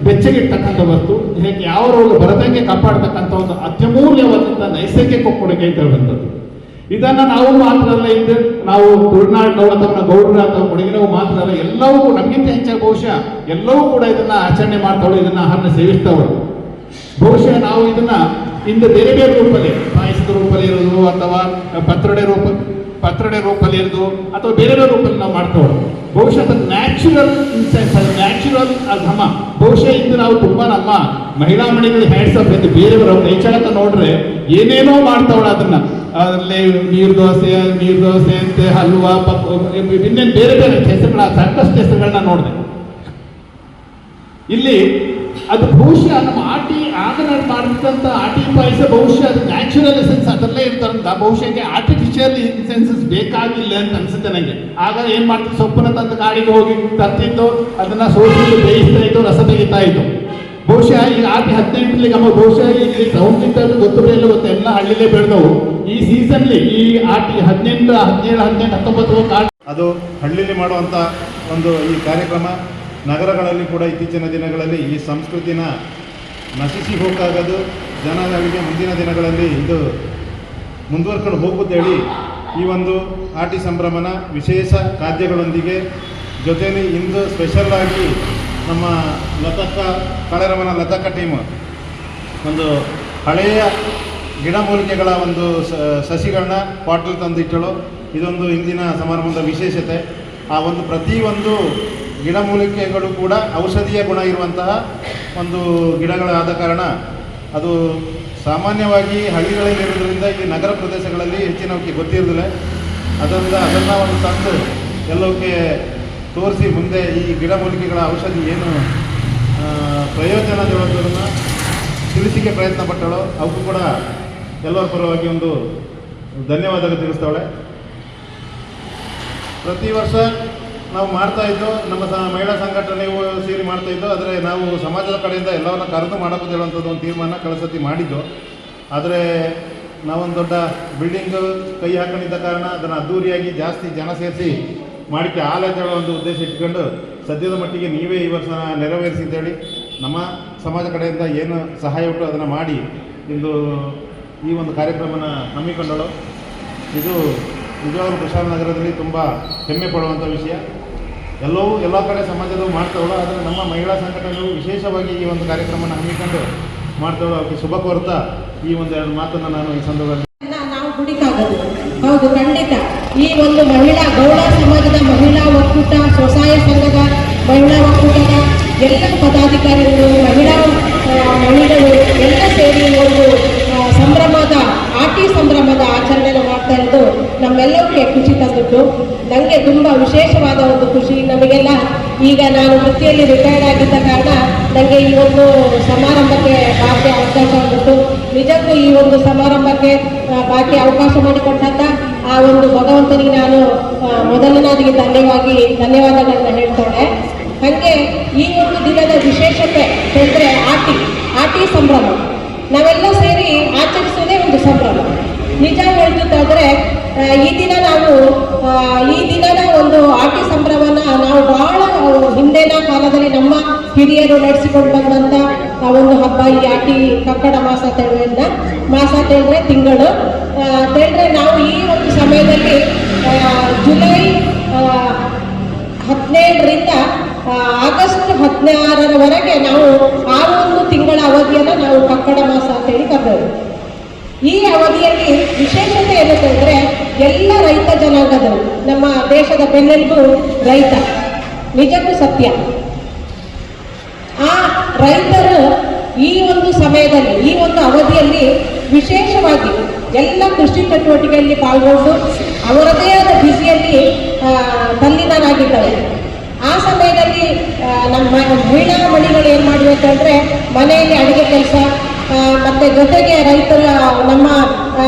S5: ಬೆಚ್ಚಗಿರ್ತಕ್ಕಂಥ ವಸ್ತು, ದೇಹಕ್ಕೆ ಯಾವ ರೋಗ ಬರದಂಗೆ ಕಾಪಾಡ್ತಕ್ಕಂಥ ಒಂದು ಅತ್ಯಮೂಲ್ಯವಾದಂಥ ನೈಸರ್ಗಿಕ ಕೊಡುಗೆ ಅಂತ ಹೇಳುವಂಥದ್ದು. ಇದನ್ನು ನಾವು ಮಾತ್ರ ಅಲ್ಲ, ಇದು ನಾವು ತುಳುನಾಡಿನವು ಅಥವಾ ಗೌಡರು ಅಥವಾ ಕೊಡಗಿನವು ಮಾತ್ರ ಅಲ್ಲ, ಎಲ್ಲವೂ ನಮಗಿಂತ ಹೆಚ್ಚಾಗಿ ಬಹುಶಃ ಎಲ್ಲವೂ ಕೂಡ ಇದನ್ನ ಆಚರಣೆ ಮಾಡ್ತಾವಳು, ಇದನ್ನ ಆಹಾರ ಸೇವಿಸ್ತಾವಳು. ಬಹುಶಃ ನಾವು ಇದನ್ನ ಇಂದು ಬೇರೆ ಬೇರೆ ರೂಪದಲ್ಲಿ, ಪಾಯಸದ ರೂಪದಲ್ಲಿ ಇರೋದು ಅಥವಾ ಪತ್ರೊಡೆ ರೂಪದಲ್ಲಿ ಇರೋದು ಅಥವಾ ಬೇರೆ ಬೇರೆ ರೂಪದಲ್ಲಿ ನಾವು ಮಾಡ್ತಾವಳು. ಬಹುಶಃ ಅದು ನ್ಯಾಚುರಲ್ ಇನ್ಸೆನ್ಸ್, ಅದು ನ್ಯಾಚುರಲ್ ಘಮ. ಬಹುಶಃ ಇಂದು ನಾವು ತುಂಬಾ ನಮ್ಮ ಮಹಿಳಾ ಮಣಿಗಳು ಹ್ಯಾಂಡ್ಸ್ ಅಪ್ ಎಂದು ಬೇರೆಯವರು ಹೆಚ್ಚಳಕ ನೋಡ್ರೆ ಏನೇನೋ ಮಾಡ್ತಾವಳ. ಅದನ್ನ ಅದರಲ್ಲಿ ನೀರು ದೋಸೆ ಅಂತೆ, ಹಲ್ವಾ, ಇನ್ನೇನು ಬೇರೆ ಬೇರೆ ಹೆಸರುಗಳ ಸಾಕಷ್ಟು ಹೆಸರುಗಳನ್ನ ನೋಡಿದೆ. ಇಲ್ಲಿ ಅದು ಬಹುಶಃ ನಮ್ಮ ಆಟಿ ಆಗ ಮಾಡಿದಂಥ ಆಟಿ ಪಾಯಸ ಬಹುಶಃ ಅದು ನ್ಯಾಚುರಲ್ ಎಸೆನ್ಸ್ ಅದರಲ್ಲೇ ಇರ್ತಾರಂತ. ಬಹುಶಃ ಆರ್ಟಿಫಿಷಿಯಲ್ ಇನ್ಸೆನ್ಸಸ್ ಬೇಕಾಗಿಲ್ಲ ಅಂತ ಅನ್ಸುತ್ತೆ ನನಗೆ. ಆಗ ಏನ್ ಮಾಡ್ತಿತ್ತು, ಸೊಪ್ಪನ್ನ ತಂದು ಕಾಡಿಗೆ ಹೋಗಿ ತರ್ತಿತ್ತು, ಅದನ್ನ ಸೋಸಿಟ್ಟು ಬೇಯಿಸ್ತಾ ಇತ್ತು, ರಸ ತೆಗಿತಾ ಇತ್ತು. ಬಹುಶಃ ಈಗ ಆಟಿ 18ರಲ್ಲಿ ನಮ್ಮ ಬಹುಶಃ ಇಲ್ಲಿ ಟೌನ್ಗಿಂತ ಗೊತ್ತಿರಲಿಲ್ಲ, ಗೊತ್ತ ಎಲ್ಲ ಹಳ್ಳಿಲೇ ಬೆಳೆದವು. ಈ ಸೀಸನ್ಲಿ ಈ ಆಟಿ 18, 17, 18, 19
S6: ಅದು ಹಳ್ಳಿಲಿ ಮಾಡುವಂಥ ಒಂದು ಈ ಕಾರ್ಯಕ್ರಮ ನಗರಗಳಲ್ಲಿ ಕೂಡ ಇತ್ತೀಚಿನ ದಿನಗಳಲ್ಲಿ ಈ ಸಂಸ್ಕೃತಿನ ನಶಿಸಿ ಹೋಗಾಗದು. ಜನಗಳಿಗೆ ಮುಂದಿನ ದಿನಗಳಲ್ಲಿ ಇದು ಮುಂದುವರ್ಕೊಂಡು ಹೋಗುತ್ತೇಳಿ ಈ ಒಂದು ಆಟಿ ಸಂಭ್ರಮನ ವಿಶೇಷ ಖಾದ್ಯಗಳೊಂದಿಗೆ ಜೊತೆಯಲ್ಲಿ ಇಂದು ಸ್ಪೆಷಲ್ಲಾಗಿ ನಮ್ಮ ಕಳೆರವನ ಲತಕ್ಕ ಟೀಮ್ ಒಂದು ಹಳೆಯ ಗಿಡಮೂಲಿಕೆಗಳ ಒಂದು ಸಸಿಗಳನ್ನ ಪಾಟಲ್ ತಂದಿಟ್ಟಳು. ಇದೊಂದು ಇಂದಿನ ಸಮಾರಂಭದ ವಿಶೇಷತೆ. ಆ ಒಂದು ಪ್ರತಿಯೊಂದು ಗಿಡಮೂಲಿಕೆಗಳು ಕೂಡ ಔಷಧೀಯ ಗುಣ ಇರುವಂತಹ ಒಂದು ಗಿಡಗಳಾದ ಕಾರಣ ಅದು ಸಾಮಾನ್ಯವಾಗಿ ಹಳ್ಳಿಗಳಲ್ಲಿರೋದ್ರಿಂದ ಈ ನಗರ ಪ್ರದೇಶಗಳಲ್ಲಿ ಹೆಚ್ಚಿನವಕ್ಕೆ ಗೊತ್ತಿರೋದಿಲ್ಲ. ಅದನ್ನು ಒಂದು ತಂದು ಎಲ್ಲವಕ್ಕೆ ತೋರಿಸಿ ಮುಂದೆ ಈ ಗಿಡಮೂಲಿಕೆಗಳ ಔಷಧಿ ಏನು ಪ್ರಯೋಜನದನ್ನು ತಿಳಿಸಿಕೆ ಪ್ರಯತ್ನ ಪಟ್ಟಳು. ಅವಕ್ಕೂ ಕೂಡ ಎಲ್ಲರ ಪರವಾಗಿ ಒಂದು ಧನ್ಯವಾದಗಳು ತಿಳಿಸ್ತಾಳೆ. ಪ್ರತಿ ವರ್ಷ ನಾವು ಮಾಡ್ತಾಯಿದ್ದು ನಮ್ಮ ಮಹಿಳಾ ಸಂಘಟನೆಯು ಸೇರಿ ಮಾಡ್ತಾಯಿದ್ದು. ಆದರೆ ನಾವು ಸಮಾಜದ ಕಡೆಯಿಂದ ಎಲ್ಲವನ್ನ ಕರೆದು ಮಾಡೋದು ಹೇಳುವಂಥದ್ದು ಒಂದು ತೀರ್ಮಾನ ಕಳಸತಿ ಮಾಡಿದ್ದು. ಆದರೆ ನಾವೊಂದು ದೊಡ್ಡ ಬಿಲ್ಡಿಂಗ್ ಕೈ ಹಾಕೊಂಡಿದ್ದ ಕಾರಣ ಅದನ್ನು ಅದ್ದೂರಿಯಾಗಿ ಜಾಸ್ತಿ ಜನ ಸೇರಿಸಿ ಮಾಡಿಕೆ ಆಲಯ ಒಂದು ಉದ್ದೇಶ ಇಟ್ಕೊಂಡು ಸದ್ಯದ ಮಟ್ಟಿಗೆ ನೀವೇ ಈ ವರ್ಷ ನೆರವೇರಿಸಿ ಅಂತೇಳಿ ನಮ್ಮ ಸಮಾಜ ಕಡೆಯಿಂದ ಏನು ಸಹಾಯ ಉಂಟು ಅದನ್ನು ಮಾಡಿ ಇಂದು ಈ ಒಂದು ಕಾರ್ಯಕ್ರಮನ ಹಮ್ಮಿಕೊಂಡಳು. ಇದು ನಿಜವಾಗ್ಲೂ ಕುಶಾಲನಗರದಲ್ಲಿ ತುಂಬ ಹೆಮ್ಮೆ ಪಡುವಂಥ ವಿಷಯ. ಎಲ್ಲ ಕಡೆ ಸಮಾಜದವರು ಮಾಡ್ತಾವಳು. ಆದರೆ ನಮ್ಮ ಮಹಿಳಾ ಸಂಘಟನೆಯು ವಿಶೇಷವಾಗಿ ಈ ಒಂದು ಕಾರ್ಯಕ್ರಮನ ಹಮ್ಮಿಕೊಂಡು ಮಾಡ್ತಾವಳು. ಅವಕ್ಕೆ ಶುಭ ಕೋರ್ತಾ ಈ ಒಂದೆರಡು ಮಾತನ್ನು ನಾನು ಈ ಸಂದರ್ಭದಲ್ಲಿ
S7: ನಾವು ಹುಡುಕಾಗೋದು. ಹೌದು, ಖಂಡಿತ ಈ ಒಂದು ಮಹಿಳಾ ಗೌಡ ಸಮಾಜದ ಮಹಿಳಾ ಒಕ್ಕೂಟ, ಸ್ವಸಹಾಯ ಸಂಘದ ಮಹಿಳಾ ಒಕ್ಕೂಟದ ಎಲ್ಲ ಪದಾಧಿಕಾರಿಗಳು, ಮಹಿಳೆಗಳು ಎಲ್ಲ ಸೇರಿ ಒಂದು ಸಂಭ್ರಮದ ಸಂಭ್ರಮದ ಆಚರಣೆಯನ್ನು ಮಾಡ್ತಾ ಇರೋದು ನಮ್ಮೆಲ್ಲರಿಗೆ ಖುಷಿ ತಂದಿತ್ತು. ನನಗೆ ತುಂಬ ವಿಶೇಷವಾದ ಒಂದು ಖುಷಿ. ನಮಗೆಲ್ಲ ಈಗ ನಾನು ವೃತ್ತಿಯಲ್ಲಿ ರಿಟೈರ್ಡ್ ಆಗಿದ್ದ ಕಾರಣ ನನಗೆ ಈ ಒಂದು ಸಮಾರಂಭಕ್ಕೆ ಬಾಕಿ ಅವಕಾಶ ಆಗಿತ್ತು. ನಿಜಕ್ಕೂ ಈ ಒಂದು ಸಮಾರಂಭಕ್ಕೆ ಬಾಕಿ ಅವಕಾಶ ಮಾಡಿಕೊಟ್ಟಂತ ಆ ಒಂದು ಭಗವಂತನಿಗೆ ನಾನು ಮೊದಲನೇದಾಗಿ ಧನ್ಯವಾದಗಳನ್ನ ಹೇಳ್ತಾಳೆ. ಹಾಗೆ ಈ ಒಂದು ದಿನದ ವಿಶೇಷತೆ ಅಂದರೆ ಆಟಿ ಸಂಭ್ರಮ ನಾವೆಲ್ಲ ಸೇರಿ ಆಚರಿಸೋದೇ ಒಂದು ಸಂಭ್ರಮ. ನಿಜ ಹೇಳ್ತಿದ್ದಾದರೆ ಈ ದಿನದ ಒಂದು ಆಟಿ ಸಂಭ್ರಮನ ನಾವು ಬಹಳ ಹಿಂದಿನ ಕಾಲದಲ್ಲಿ ನಮ್ಮ ಹಿರಿಯರು ನಡೆಸಿಕೊಂಡು ಬಂದಂಥ ಒಂದು ಹಬ್ಬ ಈ ಆಟಿ ಕಕ್ಕಡ ಮಾಸ ತೆಳೆದ್ರೆ ತಿಂಗಳು ತೆಳೆದ್ರೆ ನಾವು ಈ ಒಂದು ಸಮಯದಲ್ಲಿ ಜುಲೈ 17ರಿಂದ ಆಗಸ್ಟ್ 16ರವರೆಗೆ ನಾವು ಆ ಒಂದು ತಿಂಗಳ ಅವಧಿಯನ್ನು ನಾವು ಕಕ್ಕಡ ಮಾಸ ಅಂತೇಳಿ ಕರೆದವರು. ಈ ಅವಧಿಯಲ್ಲಿ ವಿಶೇಷತೆ ಏನಂತಂದರೆ ಎಲ್ಲ ರೈತ ಜನಾಂಗದವರು, ನಮ್ಮ ದೇಶದ ಬೆನ್ನೆಲುಬು ರೈತ, ನಿಜಕ್ಕೂ ಸತ್ಯ. ಆ ರೈತರು ಈ ಒಂದು ಸಮಯದಲ್ಲಿ, ಈ ಒಂದು ಅವಧಿಯಲ್ಲಿ ವಿಶೇಷವಾಗಿ ಎಲ್ಲ ಕೃಷಿ ಚಟುವಟಿಕೆಯಲ್ಲಿ ಪಾಲ್ಗೊಂಡು ಅವರದೇ ಆದ ಬ್ಯುಸಿಯಲ್ಲಿ ತಲ್ಲೀನರಾಗಿದ್ದಾರೆ. ಆ ಸಮಯದಲ್ಲಿ ನಮ್ಮ ಮಹಿಳಾ ಮಣಿಗಳು ಏನು ಮಾಡಬೇಕಂದ್ರೆ ಮನೆಯಲ್ಲಿ ಅಡುಗೆ ಕೆಲಸ ಮತ್ತು ಜೊತೆಗೆ ರೈತರ ನಮ್ಮ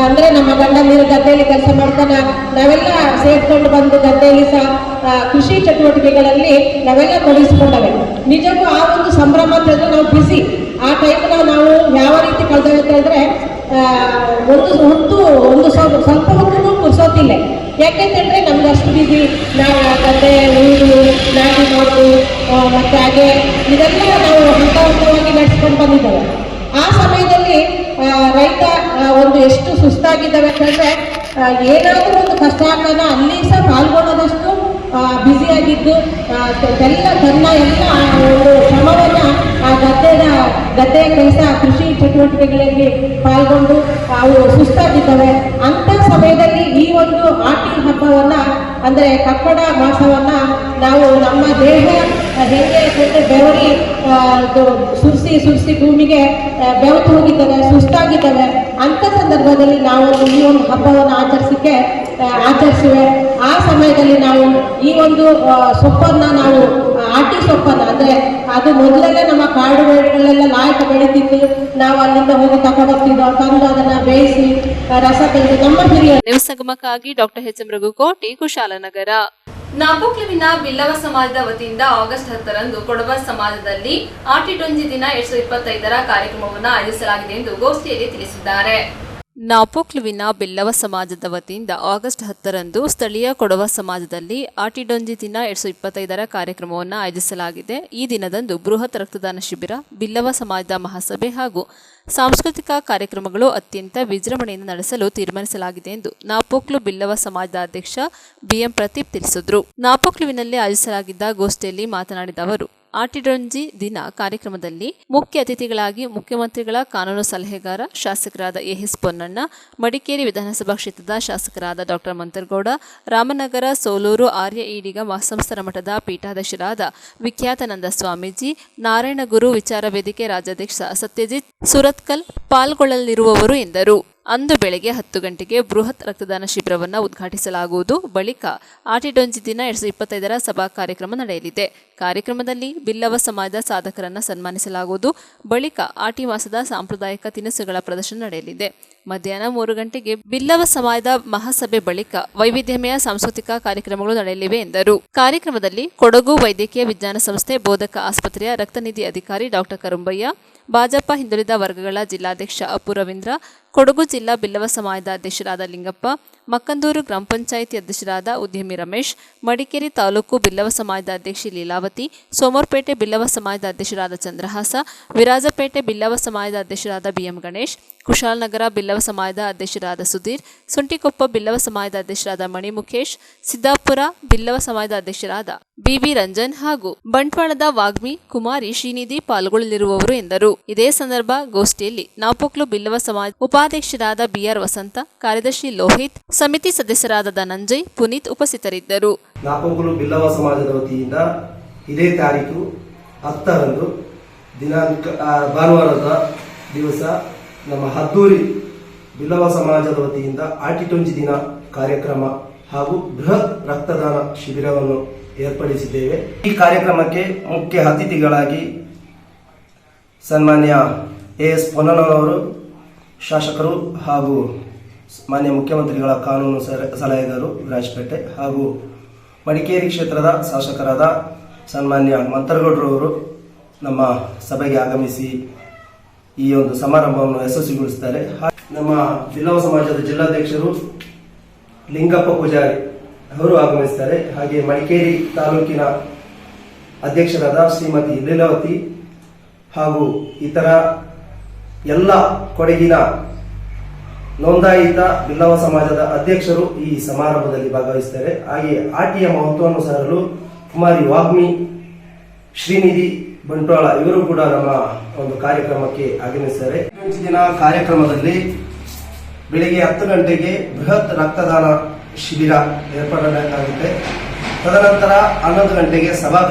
S7: ಗಂಡಂದಿರು ಗದ್ದೆಯಲ್ಲಿ ಕೆಲಸ ಮಾಡ್ತಾನೆ ನಾವೆಲ್ಲ ಸೇರ್ಕೊಂಡು ಬಂದು ಗದ್ದೆಯಲ್ಲಿ ಸಹ ಕೃಷಿ ಚಟುವಟಿಕೆಗಳಲ್ಲಿ ನಾವೆಲ್ಲ ತೊಡಗಿಸ್ಕೊಂಡವೆ. ನಿಜಕ್ಕೂ ಆ ಒಂದು ಸಂಭ್ರಮ ಅಂತಂದ್ರೆ ನಾವು ಬಿಸಿ ಆ ಟೈಮ್ನ ನಾವು ಯಾವ ರೀತಿ ಕಳೆದವೆ ಅಂತಂದರೆ ಸ್ವಲ್ಪ ಹೊತ್ತು ಕುರ್ಸೋತಿಲ್ಲ. ಯಾಕೆಂತಂದರೆ ನಮ್ಗೆ ಅಷ್ಟು ಬಿಸಿ, ನಾವು ಗದ್ದೆ ಉಳಿದು ನಾಟಿ ಮಾಡೋದು ಮತ್ತು ಹಾಗೆ ಇದೆಲ್ಲ ನಾವು ಹಂತವಾಗಿ ನಡೆಸ್ಕೊಂಡು ಬಂದಿದ್ದೇವೆ. ಆ ಸಮಯದಲ್ಲಿ ರೈತ ಒಂದು ಎಷ್ಟು ಸುಸ್ತಾಗಿದ್ದಾವೆ ಅಂತಂದರೆ ಏನಾದರೂ ಒಂದು ಕಷ್ಟ ಆಗ್ತಾನ ಅಲ್ಲಿ ಸಹ ಪಾಲ್ಗೊಳ್ಳೋದಷ್ಟು ಬ್ಯುಸಿಯಾಗಿದ್ದು ತನ್ನ ಎಲ್ಲ ಒಂದು ಶ್ರಮವನ್ನು ಆ ಗದ್ದೆಯ ಕೆಲಸ ಕೃಷಿ ಚಟುವಟಿಕೆಗಳಲ್ಲಿ ಪಾಲ್ಗೊಂಡು ಅವು ಸುಸ್ತಾಗಿದ್ದಾವೆ. ಅಂಥ ಸಮಯದಲ್ಲಿ ಈ ಒಂದು ಆಟಿ ಹಬ್ಬವನ್ನು ಅಂದರೆ ಕಕ್ಕಡ ಮಾಸವನ್ನು ನಾವು ನಮ್ಮ ದೇಹ ಹೇಗೆ ಅಂತಂದರೆ ಬೆವರಿ ಸುರಿಸಿ ಭೂಮಿಗೆ ಬೆವತು ಹೋಗಿದ್ದಾವೆ, ಸುಸ್ತಾಗಿದ್ದಾವೆ. ಅಂಥ ಸಂದರ್ಭದಲ್ಲಿ ನಾವು ಈ ಒಂದು ಹಬ್ಬವನ್ನು ಆಚರಿಸಿವೆ. ಆ ಸಮಯದಲ್ಲಿ ನಾವು ಈ ಒಂದು ಸೊಪ್ಪನ್ನು ನಾವು ಆಟಿ ಸೊಪ್ಪನ್ನು ಅಂದರೆ ಅದು ಮೊದಲೆಲ್ಲ ನಮ್ಮ ಕಾಡುಗಳೆಲ್ಲ ಲಾಯಕ ಬೆಳೀತಿತ್ತು. ನಾವು ಅಲ್ಲಿಂದ ಹೋಗಿ ತಗೊಂಡೋಗ್ತಿದ್ದೋ, ತಂದು ಅದನ್ನು ಬೇಯಿಸಿ ರಸ ತೆಗೆದು ನಮ್ಮ ಹಿರಿಯರು.
S1: ನ್ಯೂಸ್ ಸಂಗಮಕ್ಕಾಗಿ doctor H M Raghukoti, Kushalanagar. ನಾಪೋಕ್ಲುವಿನ ಬಿಲ್ಲವ ಸಮಾಜದ ವತಿಯಿಂದ ಆಗಸ್ಟ್ 10ರಂದು ಕೊಡವ ಸಮಾಜದಲ್ಲಿ ಆಟಿಡೊಂಜಿ ದಿನ 2025ರ ಕಾರ್ಯಕ್ರಮವನ್ನು ಆಯೋಜಿಸಲಾಗಿದೆ ಎಂದು ಗೋಷ್ಠಿಯಲ್ಲಿ ತಿಳಿಸಿದ್ದಾರೆ. ನಾಪೋಕ್ಲುವಿನ ಬಿಲ್ಲವ ಸಮಾಜದ ವತಿಯಿಂದ ಆಗಸ್ಟ್ 10ರಂದು ಸ್ಥಳೀಯ ಕೊಡವ ಸಮಾಜದಲ್ಲಿ ಆಟಿಡೊಂಜಿ ದಿನ 2025ರ ಕಾರ್ಯಕ್ರಮವನ್ನು ಆಯೋಜಿಸಲಾಗಿದೆ. ಈ ದಿನದಂದು ಬೃಹತ್ ರಕ್ತದಾನ ಶಿಬಿರ, ಬಿಲ್ಲವ ಸಮಾಜದ ಮಹಾಸಭೆ ಹಾಗೂ ಸಾಂಸ್ಕೃತಿಕ ಕಾರ್ಯಕ್ರಮಗಳು ಅತ್ಯಂತ ವಿಜೃಂಭಣೆಯಿಂದ ನಡೆಸಲು ತೀರ್ಮಾನಿಸಲಾಗಿದೆ ಎಂದು ನಾಪೋಕ್ಲು ಬಿಲ್ಲವ ಸಮಾಜದ ಅಧ್ಯಕ್ಷ ಬಿಎಂ ಪ್ರದೀಪ್ ತಿಳಿಸಿದರು. ನಾಪೋಕ್ಲುವಿನಲ್ಲಿ ಆಯೋಜಿಸಲಾಗಿದ್ದ ಗೋಷ್ಠಿಯಲ್ಲಿ ಮಾತನಾಡಿದ ಅವರು, ಆಟಿಡೊಂಜಿ ದಿನ ಕಾರ್ಯಕ್ರಮದಲ್ಲಿ ಮುಖ್ಯ ಅತಿಥಿಗಳಾಗಿ ಮುಖ್ಯಮಂತ್ರಿಗಳ ಕಾನೂನು ಸಲಹೆಗಾರ ಶಾಸಕರಾದ ಎಎಸ್ ಪೊನ್ನಣ್ಣ, ಮಡಿಕೇರಿ ವಿಧಾನಸಭಾ ಕ್ಷೇತ್ರದ ಶಾಸಕರಾದ ಡಾಕ್ಟರ್ ಮಂತರ್ಗೌಡ, ರಾಮನಗರ ಸೋಲೂರು ಆರ್ಯ ಈಡಿಗ ಮಹಾಸಂಸ್ಥಾನ ಮಠದ ಪೀಠಾಧ್ಯಕ್ಷರಾದ ವಿಖ್ಯಾತಾನಂದ ಸ್ವಾಮೀಜಿ, ನಾರಾಯಣಗುರು ವಿಚಾರ ವೇದಿಕೆ ರಾಜ್ಯಾಧ್ಯಕ್ಷ ಸತ್ಯಜಿತ್ ಸುರತ್ಕಲ್ ಪಾಲ್ಗೊಳ್ಳಲಿರುವವರು ಎಂದರು. ಅಂದು ಬೆಳಗ್ಗೆ 10 ಗಂಟೆಗೆ ಬೃಹತ್ ರಕ್ತದಾನ ಶಿಬಿರವನ್ನು ಉದ್ಘಾಟಿಸಲಾಗುವುದು. ಬಳಿಕ ಆಟಿಡೊಂಜಿ ದಿನ 2025 ಸಭಾ ಕಾರ್ಯಕ್ರಮ ನಡೆಯಲಿದೆ. ಕಾರ್ಯಕ್ರಮದಲ್ಲಿ ಬಿಲ್ಲವ ಸಮಾಜದ ಸಾಧಕರನ್ನು ಸನ್ಮಾನಿಸಲಾಗುವುದು. ಬಳಿಕ ಆಟಿ ಮಾಸದ ಸಾಂಪ್ರದಾಯಿಕ ತಿನಿಸುಗಳ ಪ್ರದರ್ಶನ ನಡೆಯಲಿದೆ. ಮಧ್ಯಾಹ್ನ 3 ಗಂಟೆಗೆ ಬಿಲ್ಲವ ಸಮಾಜದ ಮಹಾಸಭೆ ಬಳಿಕ ವೈವಿಧ್ಯಮಯ ಸಾಂಸ್ಕೃತಿಕ ಕಾರ್ಯಕ್ರಮಗಳು ನಡೆಯಲಿವೆ ಎಂದರು. ಕಾರ್ಯಕ್ರಮದಲ್ಲಿ ಕೊಡಗು ವೈದ್ಯಕೀಯ ವಿಜ್ಞಾನ ಸಂಸ್ಥೆ ಬೋಧಕ ಆಸ್ಪತ್ರೆಯ ರಕ್ತನಿಧಿ ಅಧಿಕಾರಿ ಡಾಕ್ಟರ್ ಕರುಂಬಯ್ಯ, ಭಾಜಪ ಹಿಂದುಳಿದ ವರ್ಗಗಳ ಜಿಲ್ಲಾಧ್ಯಕ್ಷ ಅಪ್ಪು ರವೀಂದ್ರ, ಕೊಡಗು ಜಿಲ್ಲಾ ಬಿಲ್ಲವ ಸಮಾಜದ ಅಧ್ಯಕ್ಷರಾದ ಲಿಂಗಪ್ಪ, ಮಕ್ಕಂದೂರು ಗ್ರಾಮ ಪಂಚಾಯಿತಿ ಅಧ್ಯಕ್ಷರಾದ ಉದ್ಯಮಿ ರಮೇಶ್, ಮಡಿಕೇರಿ ತಾಲೂಕು ಬಿಲ್ಲವ ಸಮಾಜದ ಅಧ್ಯಕ್ಷೆ ಲೀಲಾವತಿ, ಸೋಮವಾರಪೇಟೆ ಬಿಲ್ಲವ ಸಮಾಜದ ಅಧ್ಯಕ್ಷರಾದ ಚಂದ್ರಹಾಸ, ವಿರಾಜಪೇಟೆ ಬಿಲ್ಲವ ಸಮಾಜದ ಅಧ್ಯಕ್ಷರಾದ ಬಿಎಂ ಗಣೇಶ್, ಕುಶಾಲನಗರ ಬಿಲ್ಲವ ಸಮಾಜದ ಅಧ್ಯಕ್ಷರಾದ ಸುಧೀರ್, ಸುಂಟಿಕೊಪ್ಪ ಬಿಲ್ಲವ ಸಮಾಜದ ಅಧ್ಯಕ್ಷರಾದ ಮಣಿ ಮುಖೇಶ್, ಸಿದ್ದಾಪುರ ಬಿಲ್ಲವ ಸಮಾಜದ ಅಧ್ಯಕ್ಷರಾದ ಬಿಬಿ ರಂಜನ್ ಹಾಗೂ ಬಂಟ್ವಾಳದ ವಾಗ್ಮಿ ಕುಮಾರಿ ಶ್ರೀನಿಧಿ ಪಾಲ್ಗೊಳ್ಳಲಿರುವವರು ಎಂದರು. ಇದೇ ಸಂದರ್ಭ ಗೋಷ್ಠಿಯಲ್ಲಿ ನಾಪೋಕ್ಲು ಬಿಲ್ಲವ ಸಮಾಜ ಉಪಾಧ್ಯಕ್ಷರಾದ ಬಿಆರ್ ವಸಂತ, ಕಾರ್ಯದರ್ಶಿ ಲೋಹಿತ್, ಸಮಿತಿ ಸದಸ್ಯರಾದ ಧನಂಜಯ್, ಪುನೀತ್ ಉಪಸ್ಥಿತರಿದ್ದರು.
S8: ನಾಪೋಕ್ಲು ಬಿಲ್ಲವ ಸಮಾಜದ ವತಿಯಿಂದ ಇದೇ ತಾರೀಕು 10ರಂದು ದಿನಾಂಕ ಭಾನುವಾರದ ದಿವಸ ನಮ್ಮ ಹದ್ದೂರಿ ಬಿಲ್ಲವ ಸಮಾಜದ ವತಿಯಿಂದ ಆಟಿಟೊಂಜಿ ದಿನ ಕಾರ್ಯಕ್ರಮ ಹಾಗೂ ಬೃಹತ್ ರಕ್ತದಾನ ಶಿಬಿರವನ್ನು ಏರ್ಪಡಿಸಿದ್ದೇವೆ. ಈ ಕಾರ್ಯಕ್ರಮಕ್ಕೆ ಮುಖ್ಯ ಅತಿಥಿಗಳಾಗಿ ಸನ್ಮಾನ್ಯ ಎಎಸ್ ಪೊನ್ನಣ್ಣನವರು, ಶಾಸಕರು ಹಾಗೂ ಮಾನ್ಯ ಮುಖ್ಯಮಂತ್ರಿಗಳ ಕಾನೂನು ಸಲಹೆಗಾರರು ವಿರಾಜಪೇಟೆ ಹಾಗೂ ಮಡಿಕೇರಿ ಕ್ಷೇತ್ರದ ಶಾಸಕರಾದ ಸನ್ಮಾನ್ಯ ಮಂತರಗೌಡರವರು ನಮ್ಮ ಸಭೆಗೆ ಆಗಮಿಸಿ ಈ ಒಂದು ಸಮಾರಂಭವನ್ನು ಯಶಸ್ವಿಗೊಳಿಸುತ್ತಾರೆ. ನಮ್ಮ ಬಿಲ್ಲವ ಸಮಾಜದ ಜಿಲ್ಲಾಧ್ಯಕ್ಷರು ಲಿಂಗಪ್ಪ ಪೂಜಾರಿ ಅವರು ಆಗಮಿಸುತ್ತಾರೆ. ಹಾಗೆ ಮಡಿಕೇರಿ ತಾಲೂಕಿನ ಅಧ್ಯಕ್ಷರಾದ ಶ್ರೀಮತಿ ಲೀಲಾವತಿ ಹಾಗೂ ಇತರ ಎಲ್ಲ ಕೊಡಗಿನ ನೋಂದಾಯಿತ ಬಿಲ್ಲವ ಸಮಾಜದ ಅಧ್ಯಕ್ಷರು ಈ ಸಮಾರಂಭದಲ್ಲಿ ಭಾಗವಹಿಸುತ್ತಾರೆ. ಹಾಗೆ ಆಟಿಯ ಮಹತ್ವವನ್ನು ಸಾರಲು ಕುಮಾರಿ ವಾಗ್ಮಿ, ಶ್ರೀನಿಧಿ ಬಂಟ್ವಾಳ ಇವರು ಕೂಡ ನಮ್ಮ ಒಂದು ಕಾರ್ಯಕ್ರಮಕ್ಕೆ ಆಗಮಿಸುತ್ತಾರೆ. ದಿನ ಕಾರ್ಯಕ್ರಮದಲ್ಲಿ ಬೆಳಿಗ್ಗೆ 10 ಗಂಟೆಗೆ ಬೃಹತ್ ರಕ್ತದಾನ ಶಿಬಿರ ಏರ್ಪಡಲಾಗುತ್ತೆ. ತದನಂತರ 11 ಗಂಟೆಗೆ ಸಭಾ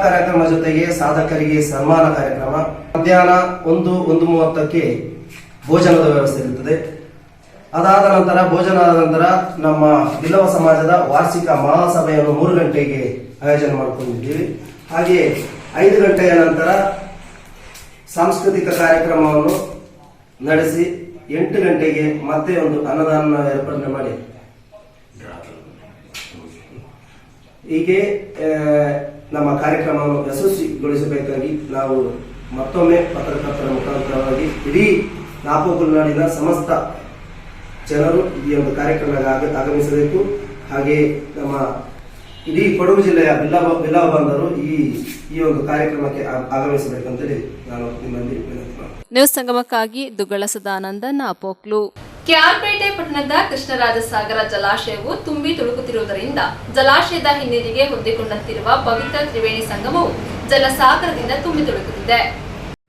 S8: ಕಾರ್ಯಕ್ರಮ ಜೊತೆಗೆ ಸಾಧಕರಿಗೆ ಸನ್ಮಾನ ಕಾರ್ಯಕ್ರಮ. ಮಧ್ಯಾಹ್ನ 1:30ಕ್ಕೆ ಭೋಜನದ ವ್ಯವಸ್ಥೆ ಇರುತ್ತದೆ. ಅದಾದ ನಂತರ ನಮ್ಮ ಬಿಲ್ಲವ ಸಮಾಜದ ವಾರ್ಷಿಕ ಮಹಾಸಭೆಯನ್ನು 3 ಗಂಟೆಗೆ ಆಯೋಜನೆ ಮಾಡಿಕೊಂಡಿದ್ದೀವಿ. ಹಾಗೆ 5 ಗಂಟೆಯ ನಂತರ ಸಾಂಸ್ಕೃತಿಕ ಕಾರ್ಯಕ್ರಮವನ್ನು ನಡೆಸಿ 8 ಗಂಟೆಗೆ ಮತ್ತೆ ಒಂದು ಅನ್ನದಾನ ಏರ್ಪಡಣೆ ಮಾಡಿ ಹೀಗೆ ನಮ್ಮ ಕಾರ್ಯಕ್ರಮವನ್ನು ಯಶಸ್ವಿಗೊಳಿಸಬೇಕಾಗಿ ನಾವು ಮತ್ತೊಮ್ಮೆ ಪತ್ರಕರ್ತರ ಮುಖಾಂತರವಾಗಿ ಇಡೀ ನಾಪೋಕ್ಲು ನಾಡಿನ ಸಮಸ್ತ ಜನರು ಈ ಒಂದು ಕಾರ್ಯಕ್ರಮಕ್ಕೆ ಆಗಮಿಸಬೇಕು. ಹಾಗೆ ನಮ್ಮ ಇಡೀ ಕೊಡಗು ಜಿಲ್ಲೆಯ ಬಿಲ್ಲವ ಬಾಂಧವರು ಈ ಒಂದು ಕಾರ್ಯಕ್ರಮಕ್ಕೆ ಆಗಮಿಸಬೇಕಂತೇಳಿ ನಾನು ನಿಮ್ಮಲ್ಲಿ ವಿನಂತಿ ಮಾಡ್ತೀನಿ.
S1: ನ್ಯೂಸ್ ಸಂಗಮಕ್ಕಾಗಿ ದುಗ್ಗಳ ಸದಾನಂದ, ನಾಪೋಕ್ಲು. ಕೆಆರ್ಪೇಟೆ ಪಟ್ಟಣದ ಕೃಷ್ಣರಾಜಸಾಗರ ಜಲಾಶಯವು ತುಂಬಿ ತುಳುಕುತ್ತಿರುವುದರಿಂದ ಜಲಾಶಯದ ಹಿನ್ನೀರಿಗೆ ಹೊಂದಿಕೊಂಡಂತಿರುವ ಪವಿತ್ರ ತ್ರಿವೇಣಿ ಸಂಗಮವು ಜಲಸಾಗರದಿಂದ ತುಂಬಿ ತುಳುಕುತ್ತಿದೆ.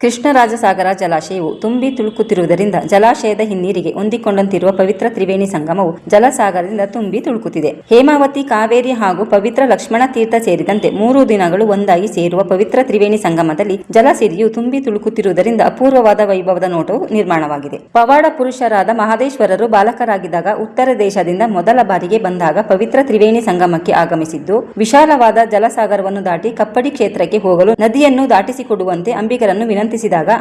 S9: ಕೃಷ್ಣರಾಜಸಾಗರ ಜಲಾಶಯವು ತುಂಬಿ ತುಳುಕುತ್ತಿರುವುದರಿಂದ ಜಲಾಶಯದ ಹಿನ್ನೀರಿಗೆ ಹೊಂದಿಕೊಂಡಂತಿರುವ ಪವಿತ್ರ ತ್ರಿವೇಣಿ ಸಂಗಮವು ಜಲಸಾಗರದಿಂದ ತುಂಬಿ ತುಳುಕುತ್ತಿದೆ. ಹೇಮಾವತಿ, ಕಾವೇರಿ ಹಾಗೂ ಪವಿತ್ರ ಲಕ್ಷ್ಮಣ ತೀರ್ಥ ಸೇರಿದಂತೆ 3 ದಿನಗಳು ಒಂದಾಗಿ ಸೇರುವ ಪವಿತ್ರ ತ್ರಿವೇಣಿ ಸಂಗಮದಲ್ಲಿ ಜಲಸಿರಿಯು ತುಂಬಿ ತುಳುಕುತ್ತಿರುವುದರಿಂದ ಅಪೂರ್ವವಾದ ವೈಭವದ ನೋಟವು ನಿರ್ಮಾಣವಾಗಿದೆ. ಪವಾಡ ಪುರುಷರಾದ ಮಹದೇಶ್ವರರು ಬಾಲಕರಾಗಿದ್ದಾಗ ಉತ್ತರ ದೇಶದಿಂದ ಮೊದಲ ಬಾರಿಗೆ ಬಂದಾಗ ಪವಿತ್ರ ತ್ರಿವೇಣಿ ಸಂಗಮಕ್ಕೆ ಆಗಮಿಸಿದ್ದು, ವಿಶಾಲವಾದ ಜಲಸಾಗರವನ್ನು ದಾಟಿ ಕಪ್ಪಡಿ ಕ್ಷೇತ್ರಕ್ಕೆ ಹೋಗಲು ನದಿಯನ್ನು ದಾಟಿಸಿಕೊಡುವಂತೆ ಅಂಬಿಗರನ್ನು ವಿನಂತಿಸಿದಾಗ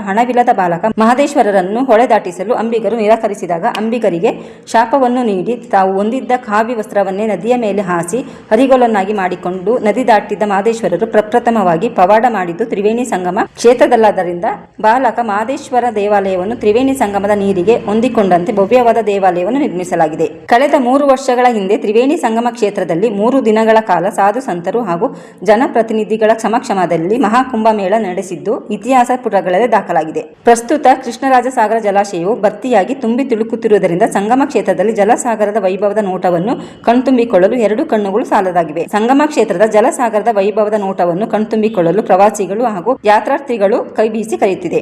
S9: ಹಣವಿಲ್ಲದ ಬಾಲಕ ಮಹದೇಶ್ವರರನ್ನು ಹೊಳೆ ದಾಟಿಸಲು ಅಂಬಿಗರು ನಿರಾಕರಿಸಿದಾಗ ಅಂಬಿಗರಿಗೆ ಶಾಪವನ್ನು ನೀಡಿ ತಾವು ಹೊಂದಿದ್ದ ಕಾವಿ ವಸ್ತ್ರವನ್ನೇ ನದಿಯ ಮೇಲೆ ಹಾಸಿ ಹರಿಗೊಲನ್ನಾಗಿ ಮಾಡಿಕೊಂಡು ನದಿ ದಾಟಿದ್ದ ಮಹದೇಶ್ವರರು ಪ್ರಪ್ರಥಮವಾಗಿ ಪವಾಡ ಮಾಡಿದ್ದು ತ್ರಿವೇಣಿ ಸಂಗಮ ಕ್ಷೇತ್ರದಲ್ಲದರಿಂದ ಬಾಲಕ ಮಹದೇಶ್ವರ ದೇವಾಲಯವನ್ನು ತ್ರಿವೇಣಿ ಸಂಗಮದ ನೀರಿಗೆ ಹೊಂದಿಕೊಂಡಂತೆ ಭವ್ಯವಾದ ದೇವಾಲಯವನ್ನು ನಿರ್ಮಿಸಲಾಗಿದೆ. ಕಳೆದ 3 ವರ್ಷಗಳ ಹಿಂದೆ ತ್ರಿವೇಣಿ ಸಂಗಮ ಕ್ಷೇತ್ರದಲ್ಲಿ 3 ದಿನಗಳ ಕಾಲ ಸಾಧು ಸಂತರು ಹಾಗೂ ಜನಪ್ರತಿನಿಧಿಗಳ ಸಮಕ್ಷಮದಲ್ಲಿ ಮಹಾಕುಂಭಮೇಳ ನಡೆಸಿದ್ದು ಇತಿಹಾಸ ಸ್ಥಳಗಳಲ್ಲೇ ದಾಖಲಾಗಿದೆ. ಪ್ರಸ್ತುತ ಕೃಷ್ಣರಾಜಸಾಗರ ಜಲಾಶಯವು ಭರ್ತಿಯಾಗಿ ತುಂಬಿ ತುಳುಕುತ್ತಿರುವುದರಿಂದ ಸಂಗಮ ಕ್ಷೇತ್ರದಲ್ಲಿ ಜಲಸಾಗರದ ವೈಭವದ ನೋಟವನ್ನು ಕಣ್ತುಂಬಿಕೊಳ್ಳಲು 2 ಕಣ್ಣುಗಳು ಸಾಲದಾಗಿವೆ. ಸಂಗಮ ಕ್ಷೇತ್ರದ ಜಲಸಾಗರದ ವೈಭವದ ನೋಟವನ್ನು ಕಣ್ತುಂಬಿಕೊಳ್ಳಲು ಪ್ರವಾಸಿಗಳು ಹಾಗೂ ಯಾತ್ರಾರ್ಥಿಗಳು ಕೈಬೀಸಿ ಕರೆಯುತ್ತಿದೆ.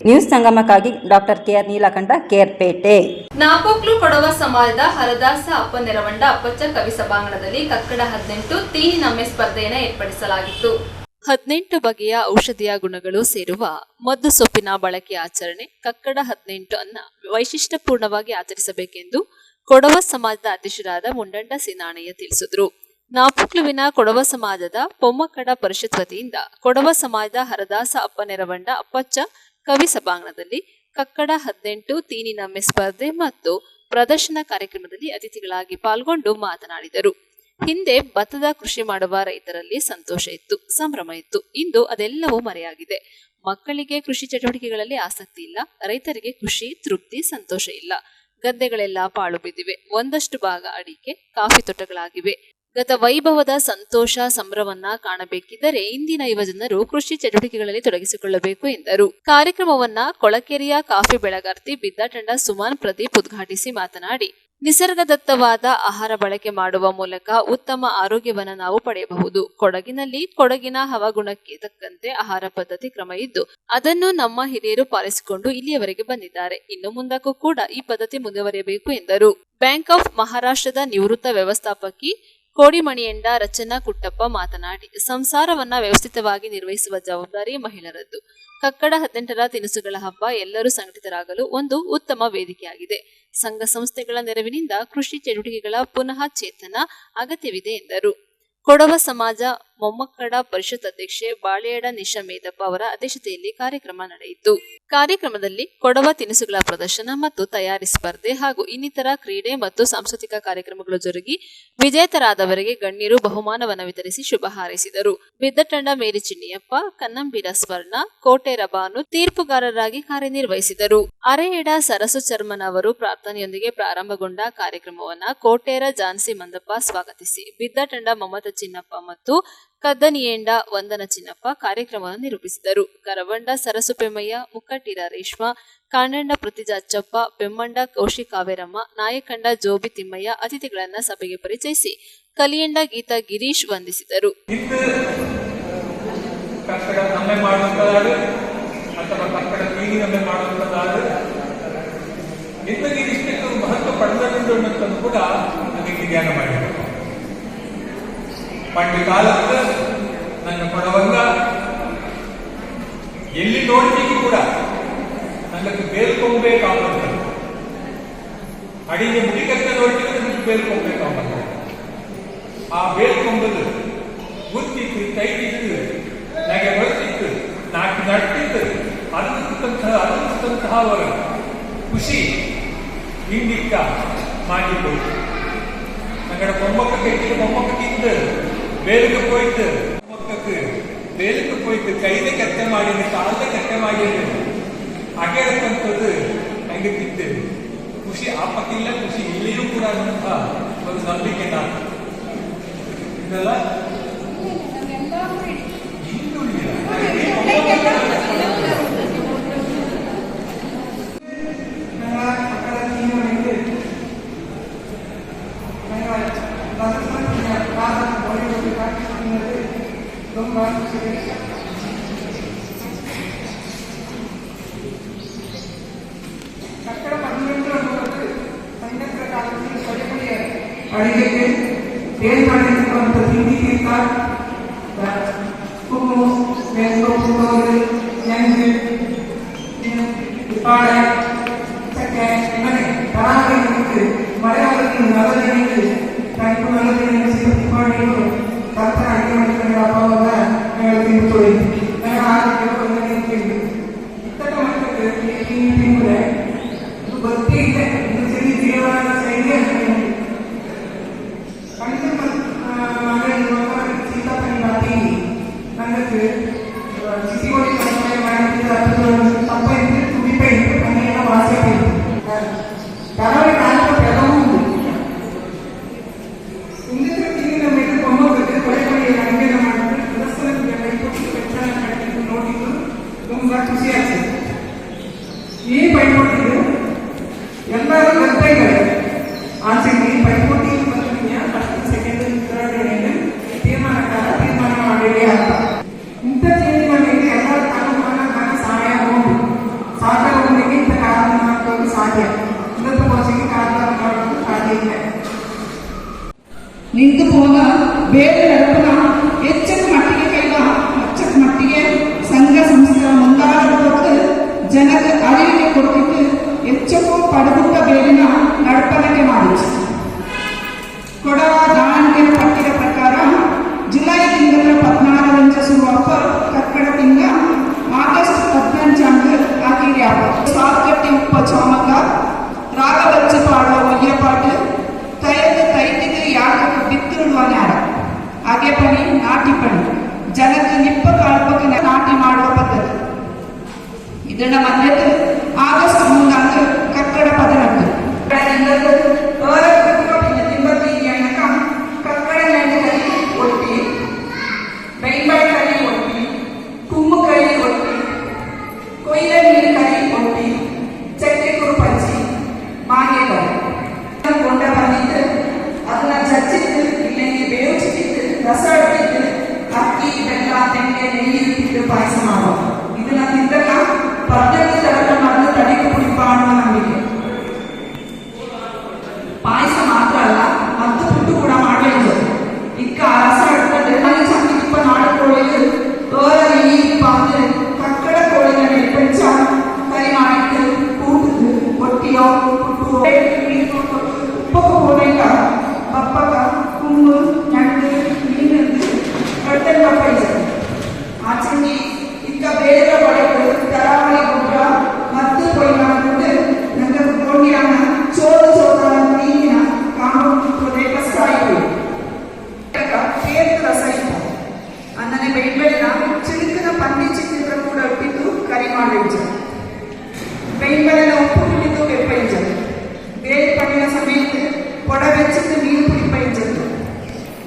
S9: ನ್ಯೂಸ್ ಸಂಗಮಕ್ಕಾಗಿ ಡಾಕ್ಟರ್ ಕೆಆರ್ ನೀಲಕಂಠ, ಕೇರ್ಪೇಟೆ.
S1: ನಾಪೋಕ್ಲು ಕೊಡವ ಸಮಾಜದ ಹರದಾಸ ಅಪ್ಪ ನೆರವಂಡ ಅಪ್ಪಚ್ಚ ಕವಿ ಸಭಾಂಗಣದಲ್ಲಿ ಕಕ್ಕಡ 18 ತೀನಿ ನಮ್ಮೆ ಸ್ಪರ್ಧೆಯನ್ನು ಏರ್ಪಡಿಸಲಾಗಿತ್ತು. 18 ಬಗೆಯ ಔಷಧೀಯ ಗುಣಗಳು ಸೇರುವ ಮದ್ದು ಸೊಪ್ಪಿನ ಬಳಕೆ ಆಚರಣೆ ಕಕ್ಕಡ 18 ಅನ್ನ ವೈಶಿಷ್ಟ್ಯಪೂರ್ಣವಾಗಿ ಆಚರಿಸಬೇಕೆಂದು ಕೊಡವ ಸಮಾಜದ ಅಧ್ಯಕ್ಷರಾದ ಮುಂಡಂಡ ಸಿನಾಣಯ್ಯ ತಿಳಿಸಿದರು. ನಾಪೋಕ್ಲುವಿನ ಕೊಡವ ಸಮಾಜದ ಪೊಮ್ಮಕ್ಕಡ ಪರಿಷತ್ ವತಿಯಿಂದ ಕೊಡವ ಸಮಾಜದ ಹರದಾಸ ಅಪ್ಪ ನೆರವಂಡ ಅಪ್ಪಚ್ಚ ಕವಿ ಸಭಾಂಗಣದಲ್ಲಿ ಕಕ್ಕಡ 18 ತೀನಿ ನಮ್ಮೆ ಸ್ಪರ್ಧೆ ಮತ್ತು ಪ್ರದರ್ಶನ ಕಾರ್ಯಕ್ರಮದಲ್ಲಿ ಅತಿಥಿಗಳಾಗಿ ಪಾಲ್ಗೊಂಡು ಮಾತನಾಡಿದರು. ಹಿಂದೆ ಭತ್ತದ ಕೃಷಿ ಮಾಡುವ ರೈತರಲ್ಲಿ ಸಂತೋಷ ಇತ್ತು, ಸಂಭ್ರಮ ಇತ್ತು. ಇಂದು ಅದೆಲ್ಲವೂ ಮರೆಯಾಗಿದೆ. ಮಕ್ಕಳಿಗೆ ಕೃಷಿ ಚಟುವಟಿಕೆಗಳಲ್ಲಿ ಆಸಕ್ತಿ ಇಲ್ಲ. ರೈತರಿಗೆ ಖುಷಿ, ತೃಪ್ತಿ, ಸಂತೋಷ ಇಲ್ಲ. ಗದ್ದೆಗಳೆಲ್ಲ ಪಾಳು ಬಿದ್ದಿವೆ. ಒಂದಷ್ಟು ಭಾಗ ಅಡಿಕೆ, ಕಾಫಿ ತೋಟಗಳಾಗಿವೆ. ಗತ ವೈಭವದ ಸಂತೋಷ, ಸಂಭ್ರಮವನ್ನ ಕಾಣಬೇಕಿದ್ದರೆ ಇಂದಿನ ಯುವ ಜನರು ಕೃಷಿ ಚಟುವಟಿಕೆಗಳಲ್ಲಿ ತೊಡಗಿಸಿಕೊಳ್ಳಬೇಕು ಎಂದರು. ಕಾರ್ಯಕ್ರಮವನ್ನ ಕೊಳಕೆರೆಯ ಕಾಫಿ ಬೆಳೆಗಾರ್ತಿ ಬಿದ್ದಾಟಂಡ ಸುಮಾನ್ ಪ್ರದೀಪ್ ಉದ್ಘಾಟಿಸಿ ಮಾತನಾಡಿ, ನಿಸರ್ಗದತ್ತವಾದ ಆಹಾರ ಬಳಕೆ ಮಾಡುವ ಮೂಲಕ ಉತ್ತಮ ಆರೋಗ್ಯವನ್ನು ನಾವು ಪಡೆಯಬಹುದು. ಕೊಡಗಿನಲ್ಲಿ ಕೊಡಗಿನ ಹವಾಗುಣಕ್ಕೆ ತಕ್ಕಂತೆ ಆಹಾರ ಪದ್ಧತಿ ಕ್ರಮ ಇದ್ದು ಅದನ್ನು ನಮ್ಮ ಹಿರಿಯರು ಪಾಲಿಸಿಕೊಂಡು ಇಲ್ಲಿಯವರೆಗೆ ಬಂದಿದ್ದಾರೆ. ಇನ್ನು ಮುಂದಕ್ಕೂ ಕೂಡ ಈ ಪದ್ಧತಿ ಮುಂದುವರಿಯಬೇಕು ಎಂದರು. ಬ್ಯಾಂಕ್ ಆಫ್ ಮಹಾರಾಷ್ಟ್ರದ ನಿವೃತ್ತ ವ್ಯವಸ್ಥಾಪಕಿ ಕೋಡಿಮಣಿಯಂಡ ರಚನಾ ಕುಟ್ಟಪ್ಪ ಮಾತನಾಡಿ, ಸಂಸಾರವನ್ನ ವ್ಯವಸ್ಥಿತವಾಗಿ ನಿರ್ವಹಿಸುವ ಜವಾಬ್ದಾರಿ ಮಹಿಳೆಯರದ್ದು. ಕಕ್ಕಡ 18ರ ತಿನಿಸುಗಳ ಹಬ್ಬ ಎಲ್ಲರೂ ಸಂಘಟಿತರಾಗಲು ಒಂದು ಉತ್ತಮ ವೇದಿಕೆಯಾಗಿದೆ. ಸಂಘ ಸಂಸ್ಥೆಗಳ ನೆರವಿನಿಂದ ಕೃಷಿ ಚಟುವಟಿಕೆಗಳ ಪುನಃ ಚೇತನ ಅಗತ್ಯವಿದೆ ಎಂದರು. ಕೊಡವ ಸಮಾಜ ಮೊಮ್ಮಕ್ಕಡ ಪರಿಷತ್ ಅಧ್ಯಕ್ಷೆ ಬಾಳೆಯಡ ನಿಶಾ ಮೇದಪ್ಪ ಅವರ ಅಧ್ಯಕ್ಷತೆಯಲ್ಲಿ ಕಾರ್ಯಕ್ರಮ ನಡೆಯಿತು. ಕಾರ್ಯಕ್ರಮದಲ್ಲಿ ಕೊಡವ ತಿನಿಸುಗಳ ಪ್ರದರ್ಶನ ಮತ್ತು ತಯಾರಿ ಸ್ಪರ್ಧೆ ಹಾಗೂ ಇನ್ನಿತರ ಕ್ರೀಡೆ ಮತ್ತು ಸಾಂಸ್ಕೃತಿಕ ಕಾರ್ಯಕ್ರಮಗಳು ಜರುಗಿ ವಿಜೇತರಾದವರಿಗೆ ಗಣ್ಯರು ಬಹುಮಾನವನ್ನು ವಿತರಿಸಿ ಶುಭ ಹಾರೈಸಿದರು. ಬಿದ್ದಟಂಡ ಮೇರಿ ಚಿನ್ನಿಯಪ್ಪ, ಕನ್ನಂಬೀರ ಸ್ವರ್ಣ, ಕೋಟೆರ ಬಾನು ತೀರ್ಪುಗಾರರಾಗಿ ಕಾರ್ಯನಿರ್ವಹಿಸಿದರು. ಅರೆಯಡ ಸರಸು ಚರ್ಮನವರು ಪ್ರಾರ್ಥನೆಯೊಂದಿಗೆ ಪ್ರಾರಂಭಗೊಂಡ ಕಾರ್ಯಕ್ರಮವನ್ನು ಕೋಟೆರ ಜಾನ್ಸಿ ಮಂದಪ್ಪ ಸ್ವಾಗತಿಸಿ ಬಿದ್ದಟಂಡ ಮಮತ ಚಿನ್ನಪ್ಪ ಮತ್ತು ಕದ್ದನಿಯೇಂಡ ವಂದನ ಚಿನ್ನಪ್ಪ ಕಾರ್ಯಕ್ರಮವನ್ನು ನಿರೂಪಿಸಿದರು. ಕರವಂಡ ಸರಸು ಪೆಮ್ಮಯ್ಯ, ಮುಕ್ಕಟ್ಟಿರ ರೇಷ್ಮಾ, ಕಾಂಡಂಡ ಪೃಥ್ವಿಜಾಚಪ್ಪ, ಪೆಮ್ಮಂಡ ಕೌಶಿ ಕಾವೇರಮ್ಮ, ನಾಯಕಂಡ ಜೋಬಿ ತಿಮ್ಮಯ್ಯ ಅತಿಥಿಗಳನ್ನ ಸಭೆಗೆ ಪರಿಚಯಿಸಿ ಕಲಿಯಂಡ ಗೀತಾ ಗಿರೀಶ್ ವಂದಿಸಿದರು.
S10: ಮಹತ್ವ ಪಡೆದದ್ದು ಅನ್ನೋದನ್ನು ಕೂಡ ಅದಕ್ಕೆ ಧ್ಯಾನ ಮಾಡಿದರು. ಪಂಡ ಕಾಲಕ್ಕೆ ನನ್ನ ಕೊಡವಂಗ ಎಲ್ಲಿ ನೋಡ್ಲಿಕ್ಕೆ ಕೂಡ ನನಗೆ ಬೇಲ್ಕೊಳ್ಬೇಕಾಗುತ್ತೆ. ಅಡಿಗೆ ಮುಡಿಕತ್ತೆ ನೋಡ್ಲಿಕ್ಕೆ ನನಗೆ ಬೇಲ್ಕೊಳ್ಬೇಕಾಗುತ್ತೆ. ಆ ಬೇಲ್ಕೊಂಬದು ಗುತ್ತಿತ್ತು, ಕೈಗಿತ್ತು, ನನಗೆ ಬರ್ತಿತ್ತು, ನಾಲ್ಕು ನಡ್ತಿತ್ತು. ಅದರಂತಹ ಅವರ ಖುಷಿ ಹಿಂದಿಕ್ಕ ಮಾಡಿಕೊಳ್ತು. ഞങ്ങളുടെ പൊമ്മക്കിട്ട് വേലക്ക് പോയിട്ട് പൊമ്മക്ക് വേലക്ക് പോയിട്ട് കൈയുടെ കറ്റ മാടിയത് കാലിന്റെ കറ്റ മാടിയത് അകെടുത്തത് അതിന്റെ കിട്ട് ಖುಷಿ ಆ ಪಕ್ಕಿಲ್ಲ, ಖುಷಿ ಇಲ್ಲಿಯೂ ಕೂಡ ಅನ್ನುವಂಥ ಒಂದು ನಂಬಿಕೆ ನಾನು ಇದೆಲ್ಲ
S11: ಅಡಿಗೆಗೆ ಏನು ಮಾಡಿರ್ತಕ್ಕಂಥ ತಿಂಡಿಗಿಂತ ಉಪ್ಪು ಬೆಂಗಳೂರು ನೆಂಜು ಪಾಳೆ ಚಕ್ಕೆ ಮನೆ ತರಾವರಿ ಮಳೆಗಾಲದಲ್ಲಿ ನಲವತ್ತೈದು ಟೈಪು ನಲವತ್ತೈದು ಸಿಬ್ಬಂದಿ ಮಾಡಿ ನಂತರ ಅಡಿಗೆ ಮಾಡಿದ ಅಭಾವದ ತಿಂದುಕೊಳ್ಳಿ ನನಗೆ ಆರೋಗ್ಯ ಇತ್ತ ಮಕ್ಕಳಿಗೆ ತಿಂದರೆ ಇದು ಗೊತ್ತೇ ಇದೆ. ಇದು ಸರಿ ಜೀವನ ಶೈಲಿ ಅಂತ ಮಗನಿರುವ சிசிஓடி கம்பெனி வாங்கி அது தப்பைந்து துடிப்பைந்து அங்கெல்லாம் வாசிப்பைந்து தரவை காலத்தை பெறவும் இங்கிருந்து ತಿರುಗಿ ನಮ್ಮ ಇದು ಕೊಂಡೋಗ್ಬೇಕು ಕೊಳೆಪಡಿ ಹಂಗೆ ಮಾಡಿದ್ರೆ ಕೆಲಸದ ಪೈಪೋಟಿ ವೆಚ್ಚನ ಕಟ್ಟಿದ್ದು ನೋಡಿದ್ದು ತುಂಬ ಖುಷಿ ಆಗ್ತದೆ. ಈ ಪೈಪೋಟಿಗೆ ಎಲ್ಲರೂ ಗೊತ್ತಾ ಇದ್ದಾರೆ. ಆಚೆಗೆ ಪೈಪೋಟಿ ಬಂದಿದ್ಯಾ ಫಸ್ಟ್ ಸೆಕೆಂಡ್ ಥರ್ಡ್ ತೀರ್ಮಾನ ಮಾಡಿರಿ ಅಂತ ಇಂಥ ಚೇಂಜ್ ಮಾಡಲಿಕ್ಕೆ ಎಲ್ಲರ ಕಾನೂನು ಸಹಾಯ ಹೋಗಿ ಸಾಧ್ಯ ಹೋಗಲಿಕ್ಕೆ ಇಂಥ ಕಾನೂನು ಮಾಡೋದು ಸಾಧ್ಯ. ಇನ್ನೊಂದು ಭಾಷೆಗೆ ಕಾನೂನು ಮಾಡೋದು ಸಾಧ್ಯ ಇಲ್ಲ. ನಿಂತು ಹೋದ ಬೇರೆ ನಡುವಣ ಹೆಚ್ಚಿನ ಮಟ್ಟಿಗೆ ಕೈಲ ಹೆಚ್ಚಿನ ಮಟ್ಟಿಗೆ ಸಂಘ ಸಂಸ್ಥೆಗಳ ಮುಂದಾಡುವುದಕ್ಕೆ ಜನಕ್ಕೆ ಅರಿವಿಗೆ ಕೊಡುತ್ತಿದ್ದು ಹೆಚ್ಚು ಪಡೆದುಟ್ಟ ಬೇರಿನ ನಡಪಣಕ್ಕೆ ಮಾಡಿತು. ಕೊಡವ ದಾವಣಗೆರೆ ಪಟ್ಟಿಯ ಪ್ರಕಾರ ಜುಲೈ ತಿಂಗಳ 14 ಶುರುವಾಪ ಕಕ್ಕಡ ತಿಂಗ ಆಗಸ್ಟ್ 15 ಆಕಿರ್ಯಾಪ ಸಾರ್ಕಟ್ಟಿ ಉಪ್ಪ ಚಾಮಕ ರಾಗ ಬಚ್ಚ ಪಾಡೋ ಒಯ್ಯಪಾಟು ಕೈಯದ ಕೈತಿಗೆ ಯಾಕೆ ಬಿತ್ತಿರುವ ನ್ಯಾರ ಹಾಗೆ ಪಣಿ ನಾಟಿ ಪಣಿ ಜನಕ್ಕೆ ನಿಪ್ಪ ಕಾಳ್ಪಕ್ಕೆ ನಾಟಿ ಮಾಡುವ ಪದ್ಧತಿ. ಇದನ್ನ ಮಧ್ಯೆ ಆಗಸ್ಟ್ 3 ಕಕ್ಕಡ 18 ಕಕ್ಕಡ ನೆಂಟಕೈ ಒಟ್ಟಿ ಬೈಂಬಾಯಿ ಕೈ ಒಟ್ಟಿ ಕುಮ್ಮು ಕೈ ಒಟ್ಟಿ ಕೊಯ್ಲ ನೀರು ಕೈ ಒಟ್ಟಿ ಚಕ್ಕೆ ಕುರುಪಂಚಿ ಮಾಗೆಕಾಯಿ ಕೊಂಡ ಬಂದಿದ್ದು ಅದನ್ನ ಚಚ್ಚಿದ್ದು ಇല്ലെങ്കിൽ ಬೇವು ಚಿಕ್ಕಿದ್ದು ರಸ ಇಟ್ಟಿದ್ದು ಅಕ್ಕಿ ಬೆಲ್ಲ ತೆಂಗೆ ನೆಯ್ಯಿ ಇಟ್ಟಿದ್ದು ಪಾಯಸ ಮಾಡುವ. ಇದನ್ನ ತಿಂದಾಗ 18 ತರದ ಮದ್ದು ತಡೆಗೆ ಕುಡಿಪ ಅನ್ನುವ ನಂಬಿಕೆ. ಪಾಯಸ ಮಾತ್ರ ಅಲ್ಲ ಮತ್ತು ಫುಡ್ ಕೂಡ ಮಾಡಬೇಕು. ಇಕ್ಕ ರಸ ಇಟ್ಕೊಂಡು ಚಕ್ಕಿಪ್ಪ ನಾಡುಕೋಳಿಗೆ ಈ ಪಾತ್ರೆ ಕಕ್ಕಡ ಕೋಳಿನ ಪಂಚ ಕೈ ಮಾಡಿಟ್ಟು ಕೂಟದ್ದು ಒಟ್ಟಿಯೋ ಪುಟ್ಟು ಉಪ್ಪಕ್ಕೆ ಹೋದಾಗ ಬಪ್ಪಕ ಕುಂಬು ನಟ್ಟು ಮೀನು ಕಟ್ಟೆ ಬಪ್ಪ ಆಚಂಗಿ ಇಕ್ಕ ಬೇರೆ ಒಳಗೆ ತರಾವಳಿ ಗೊಬ್ಬರ ಮತ್ತು ಕೊಯ್ಲ ನಂಗೆ ಗೋಣಿಯನ್ನ ಚೋದ ನೀರಿನ ಕಾಂಪೌಂಡ್ ಕಷ್ಟ ಆಯಿತು. ರಸ ಇತ್ತು ಅನ್ನನೆ ಬೆಳ್ಬೆಳ್ಳ ಚಿಳುಕಿನ ಪಂದಿ ಚಿತ್ರ ಕೂಡ ಇಟ್ಟಿದ್ದು ಕರಿ ಮಾಡಿಂಚ ಬೆಳ್ಬೆಳ್ಳ ಉಪ್ಪು ಹಿಡಿದು ಬೆಪ್ಪೈಂಚ ಬೇರೆ ಪಣಿಯ ಸಮೇತ ಪೊಡ ಬೆಚ್ಚಿದ್ದು ನೀರು ಕುಡಿಪೈಂಚದ್ದು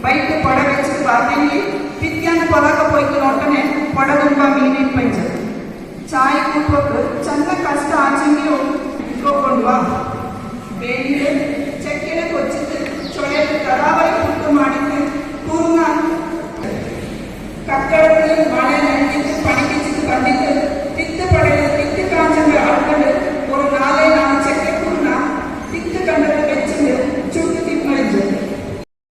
S11: ಬೈಕ್ ಪೊಡ ಬೆಚ್ಚಿದ್ದು ಬಾರ್ನೆಲ್ಲಿ ಪಿತ್ಯಾನ ಪೊಲಕ ಪೊಯ್ತು ನೋಟನೆ ಪೊಡದುಂಬ ಮೀನಿನ ಪೈಂಚದ್ದು ಚಾಯ್ ಕೂತ್ಬೇಕು ಚಂದ ಕಷ್ಟ ಆಚೆಂಗಿ ಇಟ್ಕೊಂಡ್ವಾ ಬೇರೆ ಚಕ್ಕೆನ ಕೊಚ್ಚಿದ್ದು ಚೊಳೆದು ತರಾವರಿ ಕುಟ್ಟು ಮಾಡಿದ್ದು ಕೂರ್ನ ಕಕ್ಕಡದಲ್ಲಿ ಮಳೆ ನೆಟ್ಟಿದ್ದು ಪಣಿಕಿದ್ದು ಬಂದಿದ್ದು ತಿತ್ತು ಪಡೆದು ತಿತ್ತು ಕಾಂಚಂಗ ಆಡ್ಕೊಂಡು ಒಂದು 4 ಚಕ್ಕೆ ಕೂರ್ನ ತಿತ್ತು ಕಂಡದ ಬೆಚ್ಚಿದ್ದು ಚುಟ್ಟು ತಿಮ್ಮಳಿದ್ದು.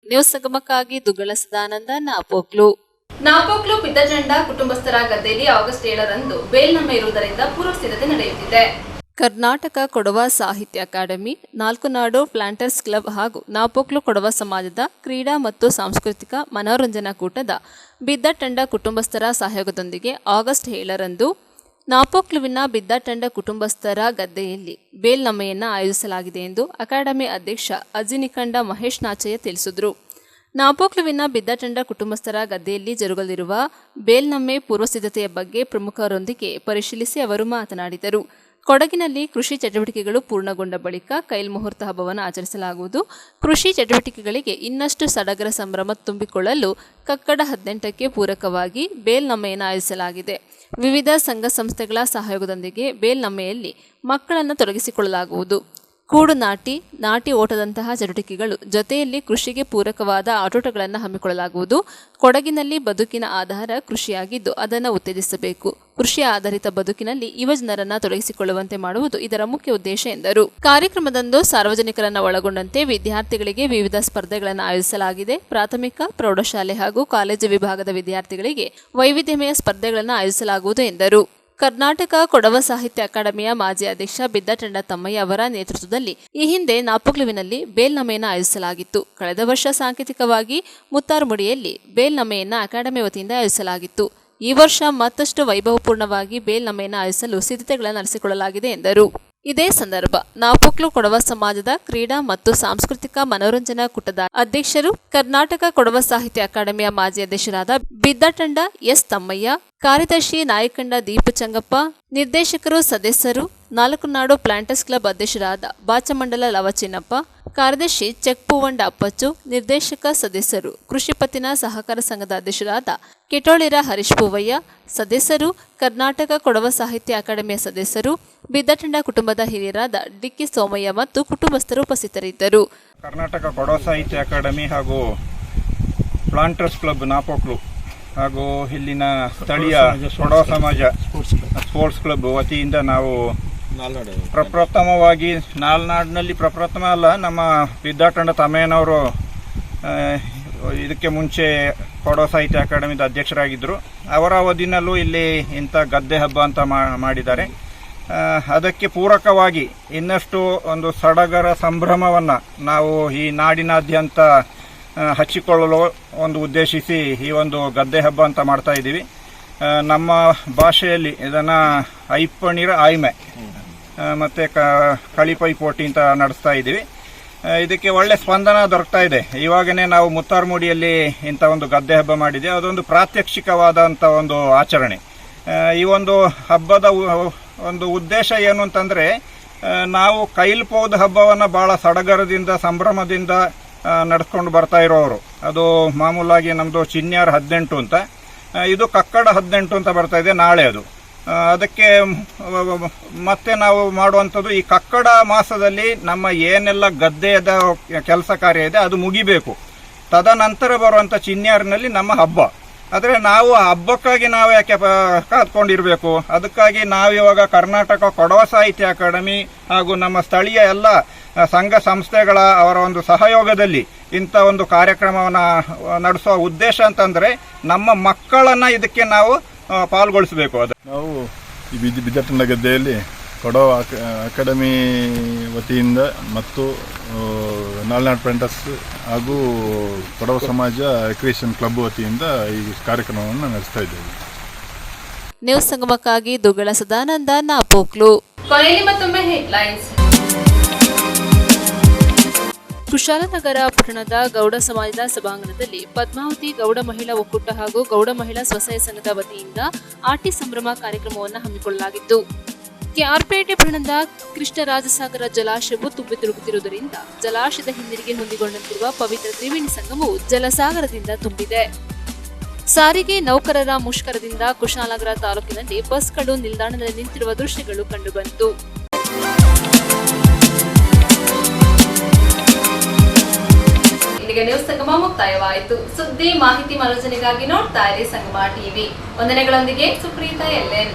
S1: ನ್ಯೂಸ್ ಸಂಗಮಕ್ಕಾಗಿ ದುಗ್ಗಳ ಸದಾನಂದ ನಾಪೋಕ್ಲು. ನಾಪೋಕ್ಲು ಪಿದ್ದಜಂಡ ಕುಟುಂಬಸ್ಥರ ಗದ್ದೆಯಲ್ಲಿ ಆಗಸ್ಟ್ 7 ಬೇಲ್ನಮೆ ಇರುವುದರಿಂದ ಪೂರ್ವ ಸಿದ್ಧತೆ ನಡೆಯುತ್ತಿದೆ. ಕರ್ನಾಟಕ ಕೊಡವ ಸಾಹಿತ್ಯ ಅಕಾಡೆಮಿ, ನಾಲ್ಕುನಾಡು ಪ್ಲಾಂಟರ್ಸ್ ಕ್ಲಬ್ ಹಾಗೂ ನಾಪೋಕ್ಲು ಕೊಡವ ಸಮಾಜದ ಕ್ರೀಡಾ ಮತ್ತು ಸಾಂಸ್ಕೃತಿಕ ಮನೋರಂಜನಾ ಕೂಟದ ಬಿದ್ದಟಂಡ ಕುಟುಂಬಸ್ಥರ ಸಹಯೋಗದೊಂದಿಗೆ ಆಗಸ್ಟ್ 7 ನಾಪೋಕ್ಲುವಿನ ಬಿದ್ದಟಂಡ ಕುಟುಂಬಸ್ಥರ ಗದ್ದೆಯಲ್ಲಿ ಬೇಲ್ನಮೆಯನ್ನು ಆಯೋಜಿಸಲಾಗಿದೆ ಎಂದು ಅಕಾಡೆಮಿ ಅಧ್ಯಕ್ಷ ಅಜಿನಿಕಂಡ ಮಹೇಶ್ ನಾಚಯ್ಯ ತಿಳಿಸಿದರು. ನಾಪೋಕ್ಲುವಿನ ಬಿದ್ದಟಂಡ ಕುಟುಂಬಸ್ಥರ ಗದ್ದೆಯಲ್ಲಿ ಜರುಗಲಿರುವ ಬೇಲ್ನಮ್ಮೆ ಪೂರ್ವಸಿದ್ಧತೆಯ ಬಗ್ಗೆ ಪ್ರಮುಖರೊಂದಿಗೆ ಪರಿಶೀಲಿಸಿ ಅವರು ಮಾತನಾಡಿದರು. ಕೊಡಗಿನಲ್ಲಿ ಕೃಷಿ ಚಟುವಟಿಕೆಗಳು ಪೂರ್ಣಗೊಂಡ ಬಳಿಕ ಕೈಲ್ ಮುಹೂರ್ತ ಹಬ್ಬವನ್ನು ಆಚರಿಸಲಾಗುವುದು. ಕೃಷಿ ಚಟುವಟಿಕೆಗಳಿಗೆ ಇನ್ನಷ್ಟು ಸಡಗರ ಸಂಭ್ರಮ ತುಂಬಿಕೊಳ್ಳಲು ಕಕ್ಕಡ 18ಕ್ಕೆ ಪೂರಕವಾಗಿ ಬೇಲ್ನಮೆಯನ್ನು ಆಯೋಜಿಸಲಾಗಿದೆ. ವಿವಿಧ ಸಂಘ ಸಂಸ್ಥೆಗಳ ಸಹಯೋಗದೊಂದಿಗೆ ಬೇಲ್ನಮೆಯಲ್ಲಿ ಮಕ್ಕಳನ್ನು ತೊಡಗಿಸಿಕೊಳ್ಳಲಾಗುವುದು. ಕೂಡು ನಾಟಿ ಓಟದಂತಹ ಚಟುವಟಿಕೆಗಳು ಜೊತೆಯಲ್ಲಿ ಕೃಷಿಗೆ ಪೂರಕವಾದ ಆಟೋಟಗಳನ್ನು ಹಮ್ಮಿಕೊಳ್ಳಲಾಗುವುದು. ಕೊಡಗಿನಲ್ಲಿ ಬದುಕಿನ ಆಧಾರ ಕೃಷಿಯಾಗಿದ್ದು ಅದನ್ನು ಉತ್ತೇಜಿಸಬೇಕು. ಕೃಷಿ ಆಧಾರಿತ ಬದುಕಿನಲ್ಲಿ ಯುವಜನರನ್ನು ತೊಡಗಿಸಿಕೊಳ್ಳುವಂತೆ ಮಾಡುವುದು ಇದರ ಮುಖ್ಯ ಉದ್ದೇಶ ಎಂದರು. ಕಾರ್ಯಕ್ರಮದಂದು ಸಾರ್ವಜನಿಕರನ್ನು ಒಳಗೊಂಡಂತೆ ವಿದ್ಯಾರ್ಥಿಗಳಿಗೆ ವಿವಿಧ ಸ್ಪರ್ಧೆಗಳನ್ನು ಆಯೋಜಿಸಲಾಗಿದೆ. ಪ್ರಾಥಮಿಕ, ಪ್ರೌಢಶಾಲೆ ಹಾಗೂ ಕಾಲೇಜು ವಿಭಾಗದ ವಿದ್ಯಾರ್ಥಿಗಳಿಗೆ ವೈವಿಧ್ಯಮಯ ಸ್ಪರ್ಧೆಗಳನ್ನು ಆಯೋಜಿಸಲಾಗುವುದು ಎಂದರು. ಕರ್ನಾಟಕ ಕೊಡವ ಸಾಹಿತ್ಯ ಅಕಾಡೆಮಿಯ ಮಾಜಿ ಅಧ್ಯಕ್ಷ ಬಿದ್ದಟಂಡ ತಮ್ಮಯ್ಯ ಅವರ ನೇತೃತ್ವದಲ್ಲಿ ಈ ಹಿಂದೆ ನಾಪೋಕ್ಲುವಿನಲ್ಲಿ ಬೇಲ್ನಮೆಯನ್ನು ಆಯೋಜಿಸಲಾಗಿತ್ತು. ಕಳೆದ ವರ್ಷ ಸಾಂಕೇತಿಕವಾಗಿ ಮುತ್ತಾರ್ಮುಡಿಯಲ್ಲಿ ಬೇಲ್ನಮೆಯನ್ನು ಅಕಾಡೆಮಿ ವತಿಯಿಂದ ಆಯೋಜಿಸಲಾಗಿತ್ತು. ಈ ವರ್ಷ ಮತ್ತಷ್ಟು ವೈಭವಪೂರ್ಣವಾಗಿ ಬೇಲ್ನಮೆಯನ್ನು ಆಯೋಜಿಸಲು ಸಿದ್ಧತೆಗಳನ್ನು ನಡೆಸಿಕೊಳ್ಳಲಾಗಿದೆ ಎಂದರು. ಇದೇ ಸಂದರ್ಭ ನಾಪೋಕ್ಲು ಕೊಡವ ಸಮಾಜದ ಕ್ರೀಡಾ ಮತ್ತು ಸಾಂಸ್ಕೃತಿಕ ಮನೋರಂಜನಾ ಕೂಟದ ಅಧ್ಯಕ್ಷರು, ಕರ್ನಾಟಕ ಕೊಡವ ಸಾಹಿತ್ಯ ಅಕಾಡೆಮಿಯ ಮಾಜಿ ಅಧ್ಯಕ್ಷರಾದ ಬಿದ್ದಟಂಡ ಎಸ್ ತಮ್ಮಯ್ಯ, ಕಾರ್ಯದರ್ಶಿ ನಾಯಕಂಡ ದೀಪು ಚಂಗಪ್ಪ, ನಿರ್ದೇಶಕರು ಸದಸ್ಯರು, ನಾಲ್ಕುನಾಡು ಪ್ಲಾಂಟರ್ಸ್ ಕ್ಲಬ್ ಅಧ್ಯಕ್ಷರಾದ ಬಾಚಮಂಡಲ ಲವಚಿನ್ನಪ್ಪ, ಕಾರ್ಯದರ್ಶಿ ಚೆಕ್ಪೂವಂಡ ಅಪ್ಪಚ್ಚು, ನಿರ್ದೇಶಕ ಸದಸ್ಯರು, ಕೃಷಿ ಪತ್ತಿನ ಸಹಕಾರ ಸಂಘದ ಅಧ್ಯಕ್ಷರಾದ ಕೆಟೋಳಿರ ಹರೀಶ್ ಪೂವಯ್ಯ, ಸದಸ್ಯರು, ಕರ್ನಾಟಕ ಕೊಡವ ಸಾಹಿತ್ಯ ಅಕಾಡೆಮಿಯ ಸದಸ್ಯರು, ಬಿದ್ದಟಂಡ ಕುಟುಂಬದ ಹಿರಿಯರಾದ ಡಿಕ್ಕಿ ಸೋಮಯ್ಯ ಮತ್ತು ಕುಟುಂಬಸ್ಥರು ಉಪಸ್ಥಿತರಿದ್ದರು.
S12: ಕರ್ನಾಟಕ ಕೊಡವ ಸಾಹಿತ್ಯ ಅಕಾಡೆಮಿ ಹಾಗೂ ಪ್ಲಾಂಟರ್ಸ್ ಕ್ಲಬ್ ನಾಪೋಕ್ಲು ಹಾಗೂ ಇಲ್ಲಿನ ಸ್ಥಳೀಯ ಕೊಡವ ಸಮಾಜ ಸ್ಪೋರ್ಟ್ಸ್ ಕ್ಲಬ್ ವತಿಯಿಂದ ನಾವು ಪ್ರಪ್ರಥಮವಾಗಿ ನಾಲ್ನಾಡಿನಲ್ಲಿ ಪ್ರಪ್ರಥಮ ಅಲ್ಲ, ನಮ್ಮ ಬಿದ್ದಾಟಂಡ ತಮ್ಮಯ್ಯನವರು ಇದಕ್ಕೆ ಮುಂಚೆ ಕೊಡವ ಸಾಹಿತ್ಯ ಅಕಾಡೆಮಿದ ಅಧ್ಯಕ್ಷರಾಗಿದ್ದರು. ಅವರ ಅವಧಿನಲ್ಲೂ ಇಲ್ಲಿ ಇಂಥ ಗದ್ದೆ ಹಬ್ಬ ಅಂತ ಮಾಡಿದ್ದಾರೆ. ಅದಕ್ಕೆ ಪೂರಕವಾಗಿ ಇನ್ನಷ್ಟು ಒಂದು ಸಡಗರ ಸಂಭ್ರಮವನ್ನು ನಾವು ಈ ನಾಡಿನಾದ್ಯಂತ ಹಚ್ಚಿಕೊಳ್ಳಲು ಒಂದು ಉದ್ದೇಶಿಸಿ ಈ ಒಂದು ಗದ್ದೆ ಹಬ್ಬ ಅಂತ ಮಾಡ್ತಾ ಇದ್ದೀವಿ. ನಮ್ಮ ಭಾಷೆಯಲ್ಲಿ ಇದನ್ನು ಐಪ್ಪಣಿರ ಆಯ್ಮೆ ಮತ್ತು ಕಳಿಪೈಪೋಟಿ ಅಂತ ನಡೆಸ್ತಾ ಇದ್ದೀವಿ. ಇದಕ್ಕೆ ಒಳ್ಳೆ ಸ್ಪಂದನ ದೊರಕ್ತಾ ಇದೆ. ಇವಾಗನೇ ನಾವು ಮುತ್ತಾರ್ಮುಡಿಯಲ್ಲಿ ಇಂಥ ಒಂದು ಗದ್ದೆ ಹಬ್ಬ ಮಾಡಿದೆ. ಅದೊಂದು ಪ್ರಾತ್ಯಕ್ಷಿಕವಾದಂಥ ಒಂದು ಆಚರಣೆ. ಈ ಒಂದು ಹಬ್ಬದ ಒಂದು ಉದ್ದೇಶ ಏನು ಅಂತಂದರೆ, ನಾವು ಕೈಲ್ಪೋದ ಹಬ್ಬವನ್ನು ಭಾಳ ಸಡಗರದಿಂದ ಸಂಭ್ರಮದಿಂದ ನಡೆಸ್ಕೊಂಡು ಬರ್ತಾ ಇರೋರು. ಅದು ಮಾಮೂಲಾಗಿ ನಮ್ಮದು ಚಿನ್ಯಾರ್ 18 ಅಂತ, ಇದು ಕಕ್ಕಡ 18 ಅಂತ ಬರ್ತಾ ಇದೆ ನಾಳೆ. ಅದು ಅದಕ್ಕೆ ಮತ್ತೆ ನಾವು ಮಾಡುವಂಥದ್ದು, ಈ ಕಕ್ಕಡ ಮಾಸದಲ್ಲಿ ನಮ್ಮ ಏನೆಲ್ಲ ಗದ್ದೆಯದ ಕೆಲಸ ಕಾರ್ಯ ಇದೆ ಅದು ಮುಗಿಬೇಕು. ತದನಂತರ ಬರುವಂಥ ಚಿನ್ಯಾರಿನಲ್ಲಿ ನಮ್ಮ ಹಬ್ಬ. ಆದರೆ ನಾವು ಆ ಹಬ್ಬಕ್ಕಾಗಿ ನಾವು ಯಾಕೆ ಕಾದ್ಕೊಂಡಿರಬೇಕು? ಅದಕ್ಕಾಗಿ ನಾವಿವಾಗ ಕರ್ನಾಟಕ ಕೊಡವ ಸಾಹಿತ್ಯ ಅಕಾಡೆಮಿ ಹಾಗೂ ನಮ್ಮ ಸ್ಥಳೀಯ ಎಲ್ಲ ಸಂಘ ಸಂಸ್ಥೆಗಳ ಅವರ ಒಂದು ಸಹಯೋಗದಲ್ಲಿ ಇಂಥ ಒಂದು ಕಾರ್ಯಕ್ರಮವನ್ನು ನಡೆಸುವ ಉದ್ದೇಶ ಅಂತಂದರೆ, ನಮ್ಮ ಮಕ್ಕಳನ್ನು ಇದಕ್ಕೆ ನಾವು ಪಾಲ್ಗೊಳಿಸಬೇಕು. ಅದು
S13: ನಾವು ಈ ಬಿದ್ದಟಂಡ ಗದ್ದೆಯಲ್ಲಿ ಕೊಡವ ಅಕಾಡೆಮಿ ವತಿಯಿಂದ ಮತ್ತು ನಾಲ್ನಾಡು ಪ್ಲಾಂಟರ್ಸ್ ಹಾಗೂ ಕೊಡವ ಸಮಾಜ ಕ್ರಿಯೇಷನ್ ಕ್ಲಬ್ ವತಿಯಿಂದ ಈ ಕಾರ್ಯಕ್ರಮವನ್ನು ನಡೆಸ್ತಾ ಇದ್ದೇವೆ.
S1: ನ್ಯೂಸ್ ಸಂಗಮಕ್ಕಾಗಿ ದುಗ್ಗಳ ಸದಾನಂದ, ನಾಪೋಕ್ಲು. ಕೊನೆಯಲ್ಲಿ ಮತ್ತೊಮ್ಮೆ ಹೆಡ್ಲೈನ್ಸ್. ಕುಶಾಲನಗರ ಪಟ್ಟಣದ ಗೌಡ ಸಮಾಜದ ಸಭಾಂಗಣದಲ್ಲಿ ಪದ್ಮಾವತಿ ಗೌಡ ಮಹಿಳಾ ಒಕ್ಕೂಟ ಹಾಗೂ ಗೌಡ ಮಹಿಳಾ ಸ್ವಸಹಾಯ ಸಂಘದ ವತಿಯಿಂದ ಆಟಿ ಸಂಭ್ರಮ ಕಾರ್ಯಕ್ರಮವನ್ನು ಹಮ್ಮಿಕೊಳ್ಳಲಾಗಿತ್ತು. ಕೆಆರ್ಪೇಟೆ ಪಟ್ಟಣದ ಕೃಷ್ಣರಾಜಸಾಗರ ಜಲಾಶಯವು ತುಂಬಿ ತುಳುಕುತ್ತಿರುವುದರಿಂದ ಜಲಾಶಯದ ಹಿನ್ನೀರಿಗೆ ಹೊಂದಿಕೊಂಡಂತಿರುವ ಪವಿತ್ರ ತ್ರಿವೇಣಿ ಸಂಗಮವು ಜಲಸಾಗರದಿಂದ ತುಂಬಿದೆ. ಸಾರಿಗೆ ನೌಕರರ ಮುಷ್ಕರದಿಂದ ಕುಶಾಲನಗರ ತಾಲೂಕಿನಲ್ಲಿ ಬಸ್ಗಳು ನಿಲ್ದಾಣದಲ್ಲಿ ನಿಂತಿರುವ ದೃಶ್ಯಗಳು ಕಂಡುಬಂತು. ಇಲ್ಲಿಗೆ ನ್ಯೂಸ್ ಸಂಗಮ ಮುಕ್ತಾಯವಾಯಿತು. ಸುದ್ದಿ ಮಾಹಿತಿ ಮನೋರಂಜನೆಗಾಗಿ ನೋಡ್ತಾ ಇರಿ ಸಂಗಮ ಟಿವಿ. ವಂದನೆಗಳೊಂದಿಗೆ ಸುಪ್ರೀತಾ ಎಲ್ಎನ್.